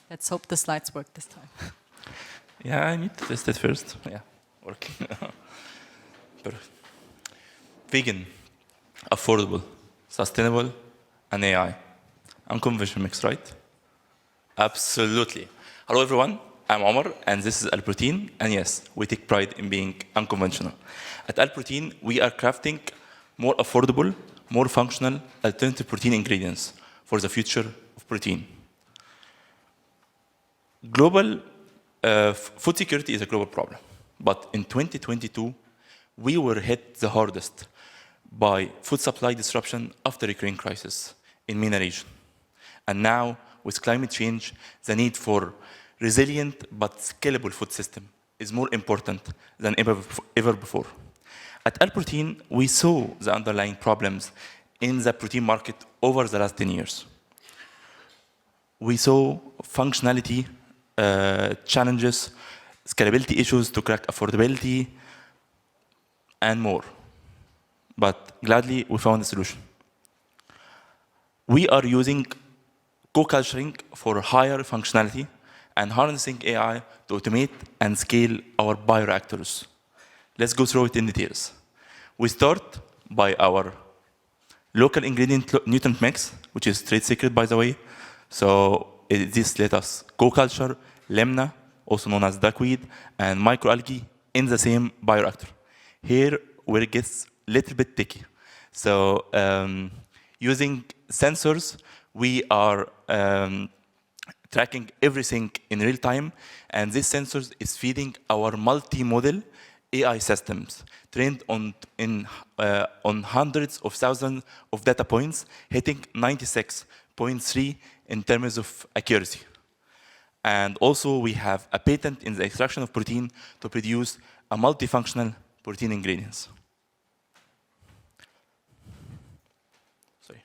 Let's hope the slides work this time.
Yeah, I need to test it first. Yeah, working. Perfect. Vegan. Affordable, sustainable, and AI. Unconventional mix, right? Absolutely. Hello, everyone. I'm Omar, and this is AlProtein. And yes, we take pride in being unconventional. At AlProtein, we are crafting more affordable, more functional, alternative protein ingredients for the future of protein. Global food security is a global problem. But in 2022, we were hit the hardest by food supply disruption after Ukraine crisis in MENA region. And now, with climate change, the need for resilient but scalable food system is more important than ever before. At AlProtein, we saw the underlying problems in the protein market over the last 10 years. We saw functionality challenges, scalability issues to crack affordability, and more. But gladly, we found a solution. We are using co-culturing for higher functionality and harnessing AI to automate and scale our bioreactors. Let's go through it in details. We start by our local ingredient nutrient mix, which is trade secret, by the way. So this let us co-culture lemna, also known as duckweed, and microalgae in the same bioreactor. Here, where it gets a little bit tricky. So using sensors, we are tracking everything in real time, and this sensors is feeding our multi-model AI systems trained on hundreds of thousands of data points, hitting 96.3 in terms of accuracy. And also, we have a patent in the extraction of protein to produce a multifunctional protein ingredients. Sorry.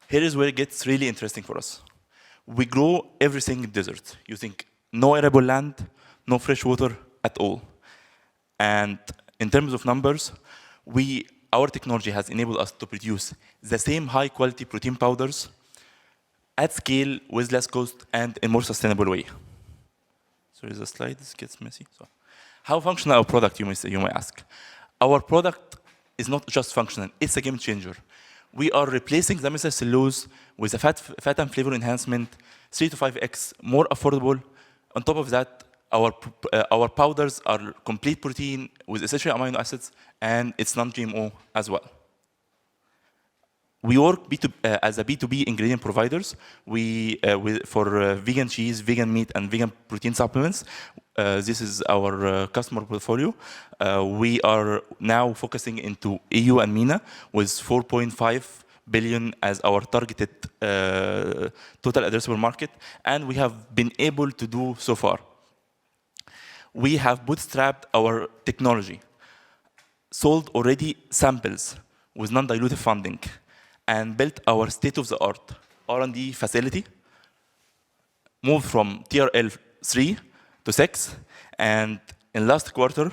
Here is where it gets really interesting for us. We grow everything in desert using no arable land, no fresh water at all. And in terms of numbers, our technology has enabled us to produce the same high quality protein powders at scale with less cost and in a more sustainable way. Sorry, the slide gets messy. So, how functional our product, you may ask. Our product is not just functional, it's a game changer. We are replacing the methylcellulose with a fat and flavor enhancement, 3 to 5x more affordable. On top of that, our powders are complete protein with essential amino acids, and it's non-GMO as well. We work as a B2B ingredient providers. For vegan cheese, vegan meat, and vegan protein supplements. This is our customer portfolio. We are now focusing into EU and MENA with 4.5 billion as our targeted total addressable market, and we have been able to do so far. We have bootstrapped our technology, sold already samples with non-dilutive funding, and built our state-of-the-art R&D facility, moved from TRL 3 to 6, and in last quarter,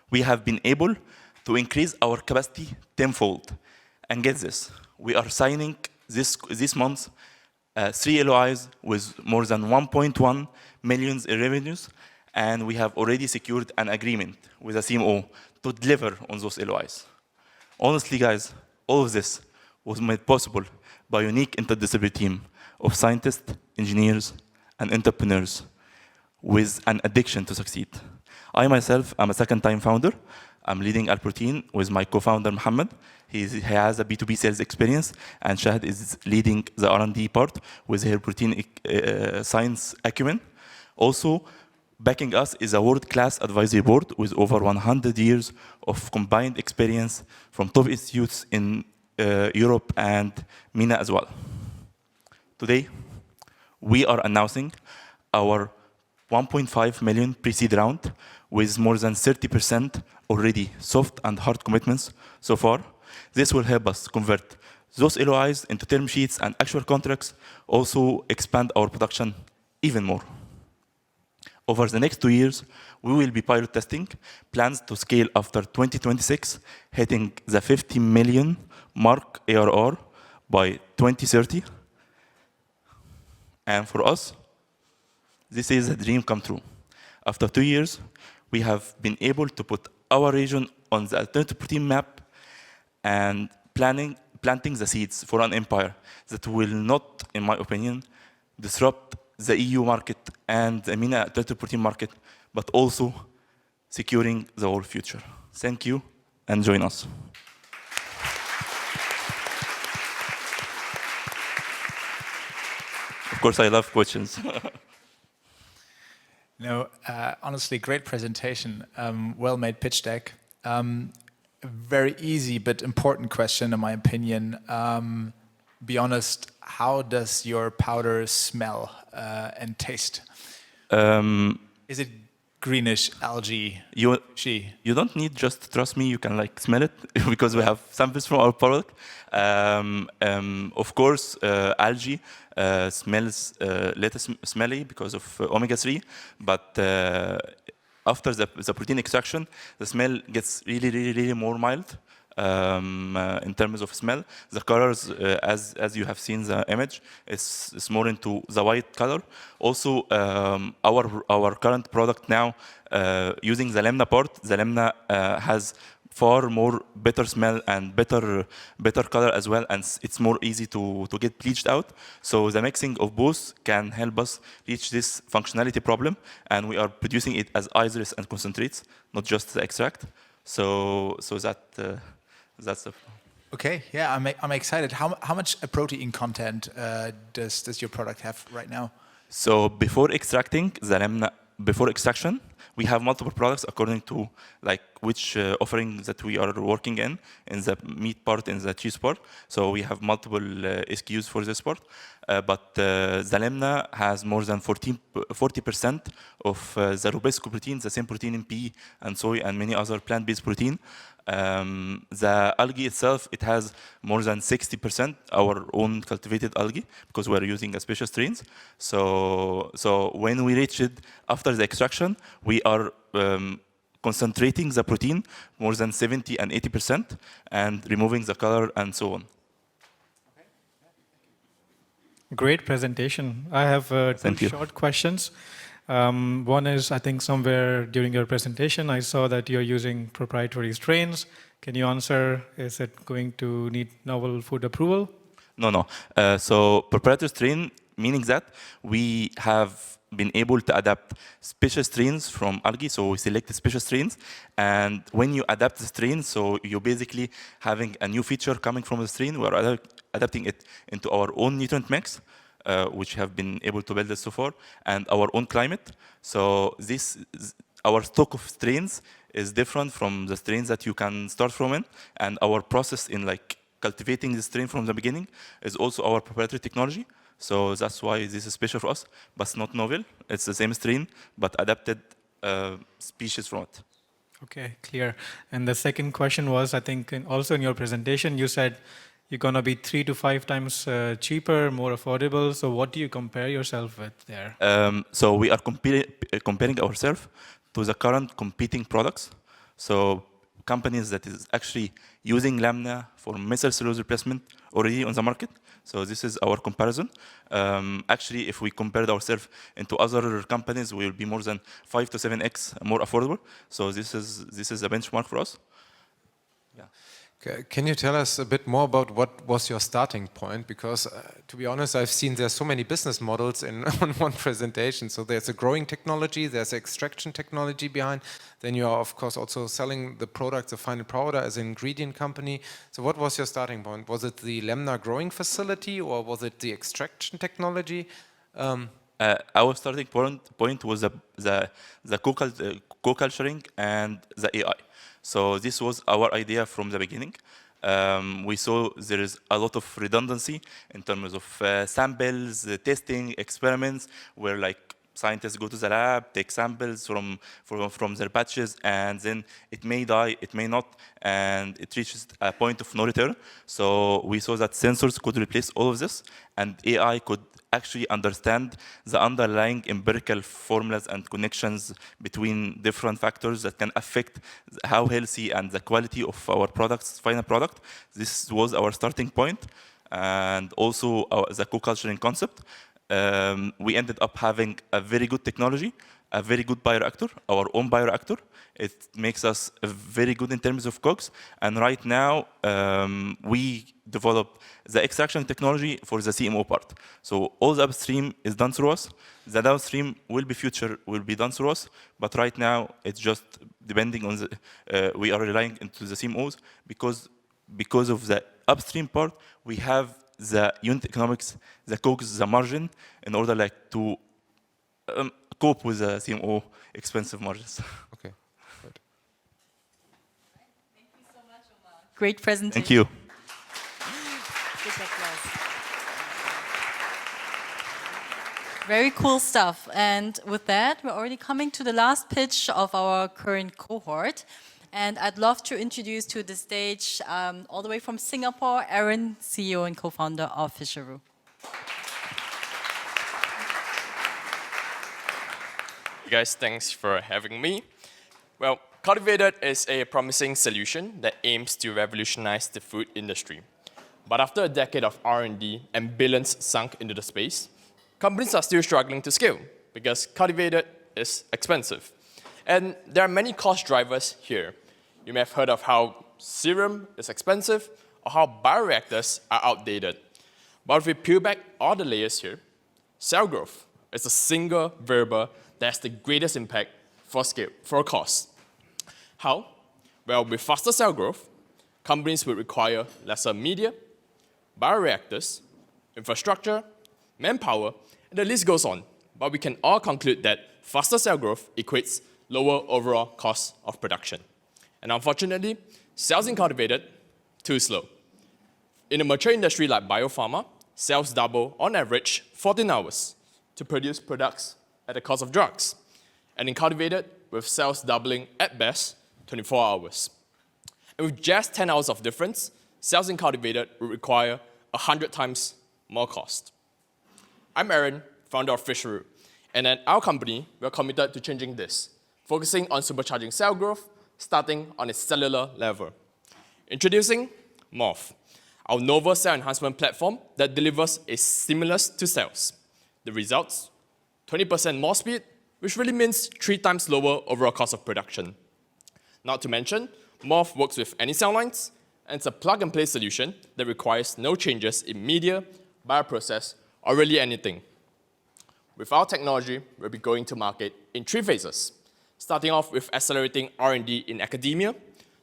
we have been able to increase our capacity tenfold. And get this, we are signing this month 3 LOIs with more than 1.1 million in revenues, and we have already secured an agreement with a CMO to deliver on those LOIs. Honestly, guys, all of this was made possible by a unique interdisciplinary team of scientists, engineers, and entrepreneurs with an addiction to succeed. I myself am a second-time founder. I'm leading AlProtein with my co-founder, Mohammed. He has a B2B sales experience, and Shahid is leading the R&D part with her protein science acumen. Also, backing us is a world-class advisory board with over 100 years of combined experience from top institutes in Europe and MENA as well. Today, we are announcing our 1.5 million pre-seed round with more than 30% already soft and hard commitments so far. This will help us convert those LOIs into term sheets and actual contracts, also expand our production even more. Over the next 2 years, we will be pilot testing plans to scale after 2026, hitting the 50 million mark ARR by 2030. And for us, this is a dream come true. After 2 years, we have been able to put our region on the alternative protein map and planting the seeds for an empire that will not, in my opinion, disrupt the EU market and the MENA alternative protein market, but also securing the whole future. Thank you, and join us. Of course, I love questions.
No, honestly, great presentation. Well-made pitch deck. Very easy but important question, in my opinion. Be honest, how does your powder smell and taste? Is it greenish, algae?
You don't need just to trust me. You can like smell it because we have samples from our product. Of course, algae smells less smelly because of omega-3, but after the protein extraction, the smell gets really more mild in terms of smell. The colors, as you have seen the image, is more into the white color. Also, our current product now, using the lamina part, the lamina has far more better smell and better color as well, and it's more easy to get bleached out. So the mixing of both can help us reach this functionality problem, and we are producing it as isolates and concentrates, not just the extract. So that's the.
Okay, yeah, I'm excited. How much protein content does your product have right now?
So before extracting the lamina, before extraction, we have multiple products according to like which offering that we are working in the meat part, in the cheese part. So we have multiple SKUs for this part. But the lamina has more than 40% of the robust protein, the same protein in pea and soy and many other plant-based protein. The algae itself, it has more than 60% our own cultivated algae because we're using a special strains. So when we reach it after the extraction, we are concentrating the protein more than 70 and 80% and removing the color and so on.
Great presentation. I have two short questions. One is, I think somewhere during your presentation, I saw that you're using proprietary strains. Can you answer, is it going to need novel food approval?
No. So proprietary strain, meaning that we have been able to adapt special strains from algae. So we select special strains, and when you adapt the strain, so you're basically having a new feature coming from the strain. We are adapting it into our own nutrient mix, which have been able to build it so far, and our own climate. So our stock of strains is different from the strains that you can start from in, and our process in like cultivating the strain from the beginning is also our proprietary technology. So that's why this is special for us, but it's not novel. It's the same strain, but adapted species from it.
Okay, clear. And the second question was, I think also in your presentation, you said you're going to be 3 to 5 times cheaper, more affordable. So what do you compare yourself with there?
So we are comparing ourselves to the current competing products. So companies that is actually using lamina for methyl cellulose replacement already on the market. So this is our comparison. Actually, if we compared ourselves into other companies, we will be more than 5 to 7x more affordable. So this is a benchmark for us. Yeah.
Can you tell us a bit more about what was your starting point? Because to be honest, I've seen there's so many business models in on one presentation. So there's a growing technology, there's extraction technology behind. Then you are, of course, also selling the product, the final powder, as an ingredient company. So what was your starting point? Was it the lamina growing facility, or was it the extraction technology?
Our starting point was the co-culturing and the AI. So this was our idea from the beginning. We saw there is a lot of redundancy in terms of samples, testing, experiments, where like scientists go to the lab, take samples from their batches, and then it may die, it may not, and it reaches a point of no return. So we saw that sensors could replace all of this, and AI could actually understand the underlying empirical formulas and connections between different factors that can affect how healthy and the quality of our products, final product. This was our starting point, and also the co-culturing concept. We ended up having a very good technology, a very good bioreactor, our own bioreactor. It makes us very good in terms of COGS. And right now, we developed the extraction technology for the CMO part. So all the upstream is done through us. The downstream will be done through us. But right now, it's just depending on the, we are relying into the CMOs because of the upstream part, we have the unit economics, the COGS, the margin, in order like to cope with the CMO expensive margins.
Okay. Good.
Thank you so much, Omar. Great presentation.
Thank you.
Big applause. Very cool stuff. And with that, we're already coming to the last pitch of our current cohort. And I'd love to introduce to the stage, all the way from Singapore, Aaron, CEO and co-founder of Fisheroo.
Hey guys, thanks for having me. Well, Cultivated is a promising solution that aims to revolutionize the food industry. But after a decade of R&D and billions sunk into the space, companies are still struggling to scale because Cultivated is expensive. And there are many cost drivers here. you may have heard of how serum is expensive or how bioreactors are outdated. But if we peel back all the layers here, cell growth is the single variable that has the greatest impact for scale, for cost. How? Well, with faster cell growth, companies would require lesser media, bioreactors, infrastructure, manpower, and the list goes on. But we can all conclude that faster cell growth equates lower overall cost of production. And unfortunately, cells in cultivated, too slow. In a mature industry like biopharma, cells double on average 14 hours to produce products at the cost of drugs. And in cultivated, with cells doubling at best 24 hours. And with just 10 hours of difference, cells in cultivated would require 100 times more cost. I'm Aaron, founder of Fisheroo, and at our company, we're committed to changing this, focusing on supercharging cell growth, starting on a cellular level. Introducing Morph, our novel cell enhancement platform that delivers a stimulus to cells. The results? 20% more speed, which really means 3 times lower overall cost of production. Not to mention, Morph works with any cell lines, and it's a plug-and-play solution that requires no changes in media, bioprocess, or really anything. With our technology, we'll be going to market in 3 phases, starting off with accelerating R&D in academia,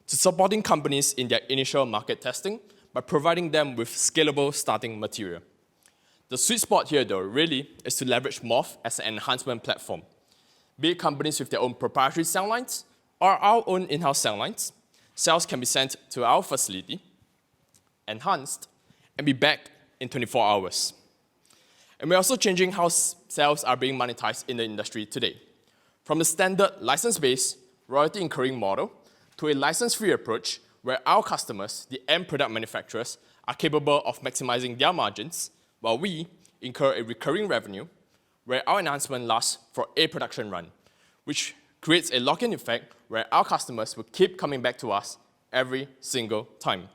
to supporting companies in their initial market testing by providing them with scalable starting material. The sweet spot here, though, really is to leverage Morph as an enhancement platform. Be it companies with their own proprietary cell lines or our own in-house cell lines, cells can be sent to our facility, enhanced, and be back in 24 hours. And we're also changing how cells are being monetized in the industry today. From the standard license-based, royalty-incurring model to a license-free approach where our customers, the end product manufacturers, are capable of maximizing their margins, while we incur a recurring revenue where our enhancement lasts for a production run, which creates a lock-in effect where our customers will keep coming back to us every single time.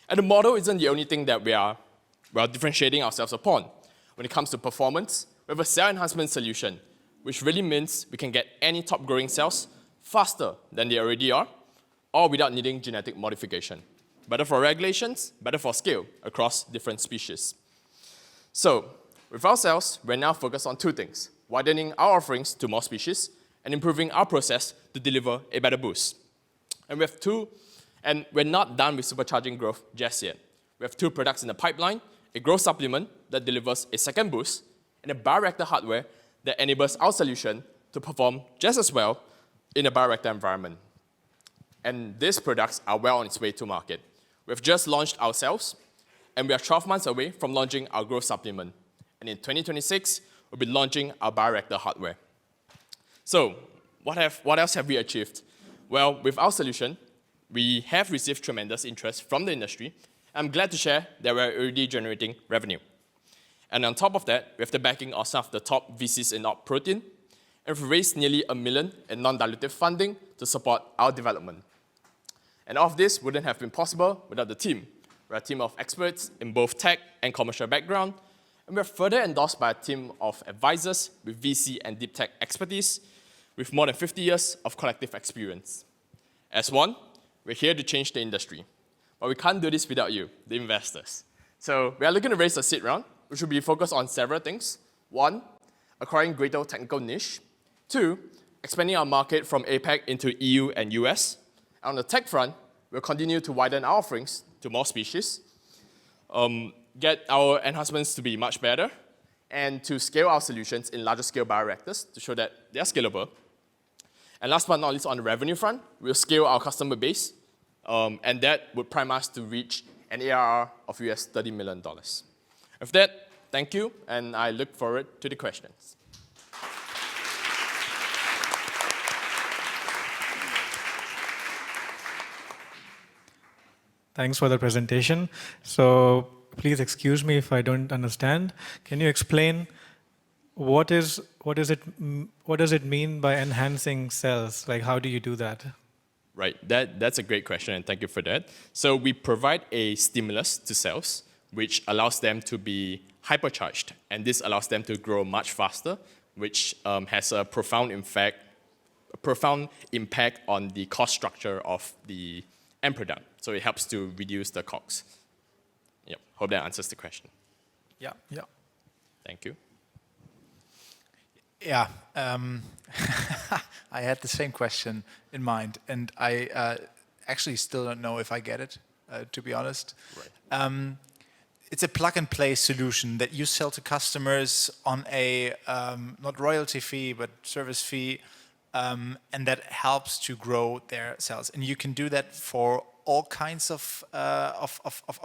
And the model isn't the only thing that we are differentiating ourselves upon. When it comes to performance, we have a cell enhancement solution, which really means we can get any top-growing cells faster than they already are, or without needing genetic modification. Better for regulations, better for scale across different species. So, with our cells, we're now focused on 2 things: widening our offerings to more species and improving our process to deliver a better boost. And we're not done with supercharging growth just yet. We have 2 products in the pipeline: a growth supplement that delivers a second boost, and a bioreactor hardware that enables our solution to perform just as well in a bioreactor environment. And these products are well on its way to market. We've just launched our cells, and we are 12 months away from launching our growth supplement. And in 2026, we'll be launching our bioreactor hardware. So, what else have we achieved? Well, with our solution, we have received tremendous interest from the industry. I'm glad to share that we're already generating revenue. And on top of that, we have the backing of some of the top VCs in AlProtein, and we've raised nearly $1 million in non-dilutive funding to support our development. And all of this wouldn't have been possible without the team. We're a team of experts in both tech and commercial background, and we're further endorsed by a team of advisors with VC and deep tech expertise with more than 50 years of collective experience. As one, we're here to change the industry. But we can't do this without you, the investors. So we are looking to raise a seed round, which will be focused on several things. 1, acquiring greater technical niche. 2, expanding our market from APAC into EU and US. On the tech front, we'll continue to widen our offerings to more species, get our enhancements to be much better, and to scale our solutions in larger scale bioreactors to show that they are scalable. And last but not least, on the revenue front, we'll scale our customer base, and that would prime us to reach an ARR of US $30 million. With that, thank you, and I look forward to the questions.
Thanks for the presentation. So please excuse me if I don't understand. Can you explain what does it mean by enhancing cells? Like, how do you do that?
Right, that's a great question, and thank you for that. So we provide a stimulus to cells, which allows them to be hypercharged, and this allows them to grow much faster, which has a profound impact profound impact on the cost structure of the end product. So it helps to reduce the costs. Yep. Hope that answers the question.
Yeah, yeah.
Thank you.
Yeah, I had the same question in mind, and I actually still don't know if I get it, to be honest.
Right.
It's a plug-and-play solution that you sell to customers on a, not royalty fee, but service fee, and that helps to grow their sales. And you can do that for all kinds of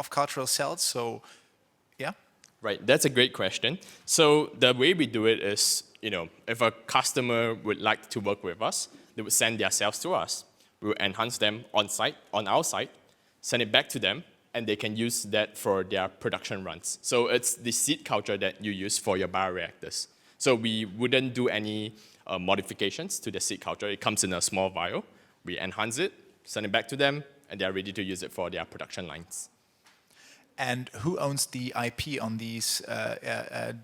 cultural sales, so yeah?
Right, that's a great question. So the way we do it is, if a customer would like to work with us, they would send their sales to us. We will enhance them on site, on our site, send it back to them, and they can use that for their production runs. So it's the seed culture that you use for your bioreactors. So we wouldn't do any modifications to the seed culture. It comes in a small vial. We enhance it, send it back to them, and they are ready to use it for their production lines.
And who owns the IP on these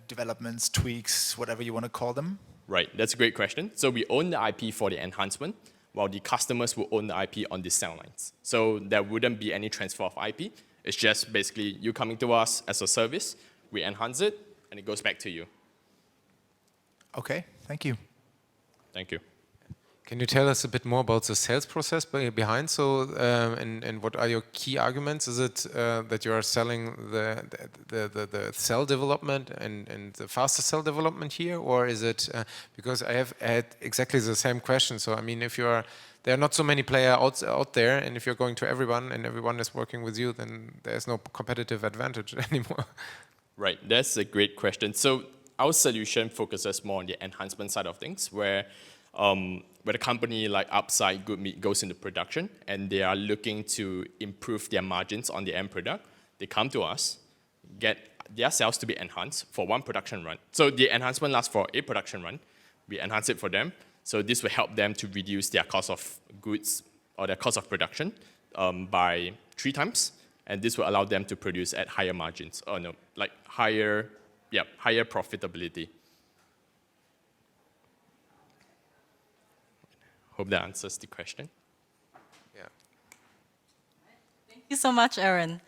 developments, tweaks, whatever you want to call them?
Right, that's a great question. So we own the IP for the enhancement, while the customers will own the IP on the cell lines. So there wouldn't be any transfer of IP. It's just basically you coming to us as a service, we enhance it, and it goes back to you.
Okay, thank you.
Thank you.
Can you tell us a bit more about the sales process behind? So, and what are your key arguments? Is it that you are selling the cell development and the faster cell development here, or is it because I have had exactly the same question? So, I mean, if you are, there are not so many players out there, and if you're going to everyone and everyone is working with you, then there's no competitive advantage anymore.
Right, that's a great question. So our solution focuses more on the enhancement side of things, where a company like Upside Good Meat goes into production and they are looking to improve their margins on the end product, they come to us, get their cells to be enhanced for one production run. So the enhancement lasts for a production run. We enhance it for them. So this will help them to reduce their cost of goods or their cost of production by 3 times. And this will allow them to produce at higher margins, or no, like higher profitability. Hope that answers the question.
Yeah.
Thank you so much, Aaron.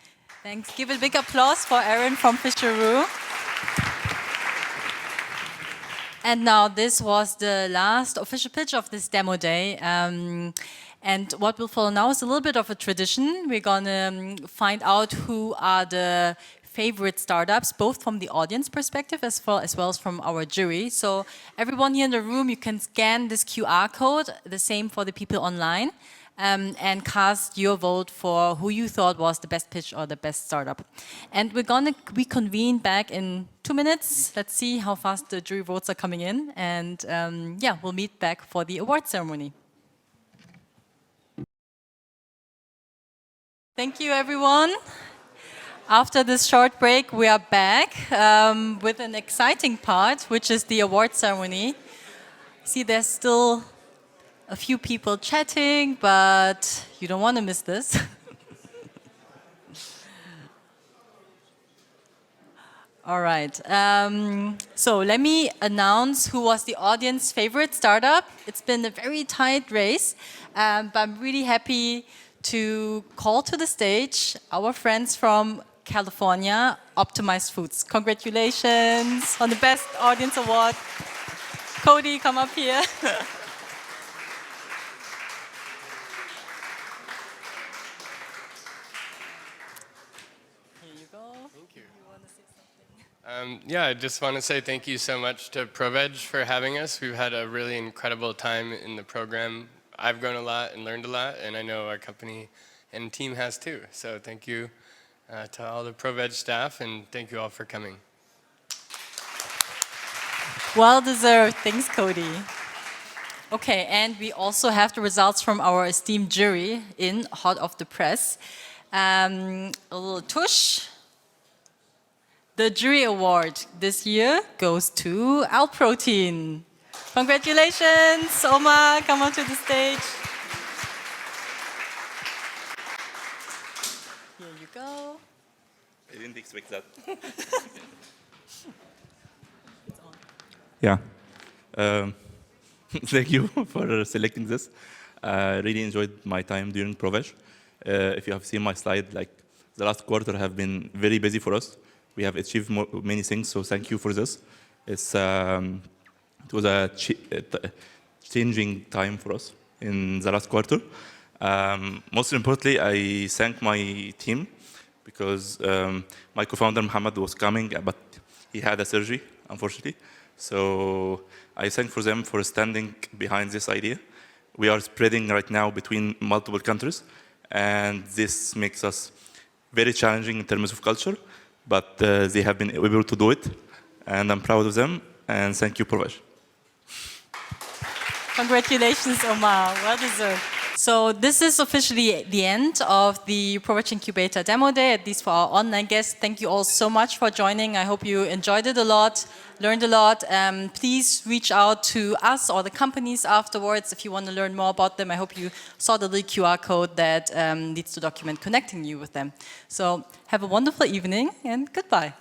Thanks. Give a big applause for Aaron from Fisheroo. And now this was the last official pitch of this demo day. And what will follow now is a little bit of a tradition. We're going to find out who are the favorite startups, both from the audience perspective as well as from our jury. So everyone here in the room, you can scan this QR code, the same for the people online, and cast your vote for who you thought was the best pitch or the best startup. And we're going to reconvene back in 2 minutes. Let's see how fast the jury votes are coming in. And yeah, we'll meet back for the award ceremony. Thank you, everyone. After this short break, we are back with an exciting part, which is the award ceremony. See, there's still a few people chatting, but you don't want to miss this. All right. So let me announce who was the audience favorite startup. It's been a very tight race, but I'm really happy to call to the stage our friends from California, Optimized Foods. Congratulations on the Best Audience Award. Cody, come up here. Here you go.
Thank you.
You want to say something?
Yeah, I just want to say thank you so much to ProVeg for having us. We've had a really incredible time in the program. I've grown a lot and learned a lot, and I know our company and team has too. So thank you to all the ProVeg staff, and thank you all for coming.
Well deserved. Thanks, Cody. Okay, and we also have the results from our esteemed jury in hot off the press. A little tush. The jury award this year goes to AlProtein. Congratulations, Oma, come on to the stage. Here you go.
I didn't expect that. Yeah. Thank you for selecting this. I really enjoyed my time during ProVeg. If you have seen my slide, like the last quarter have been very busy for us. We have achieved many things, so thank you for this. It was a changing time for us in the last quarter. Most importantly, I thank my team because my co-founder Mohammed was coming, but he had a surgery, unfortunately. So I thank for them for standing behind this idea. We are spreading right now between multiple countries, and this makes us very challenging in terms of culture, but they have been able to do it, and I'm proud of them, and thank you, ProVeg.
Congratulations, Omar. Well deserved. So this is officially the end of the ProVeg Incubator Demo Day, at least for our online guests. Thank you all so much for joining. I hope you enjoyed it a lot, learned a lot. Please reach out to us or the companies afterwards if you want to learn more about them. I hope you saw the little QR code that leads to document connecting you with them. So have a wonderful evening and goodbye.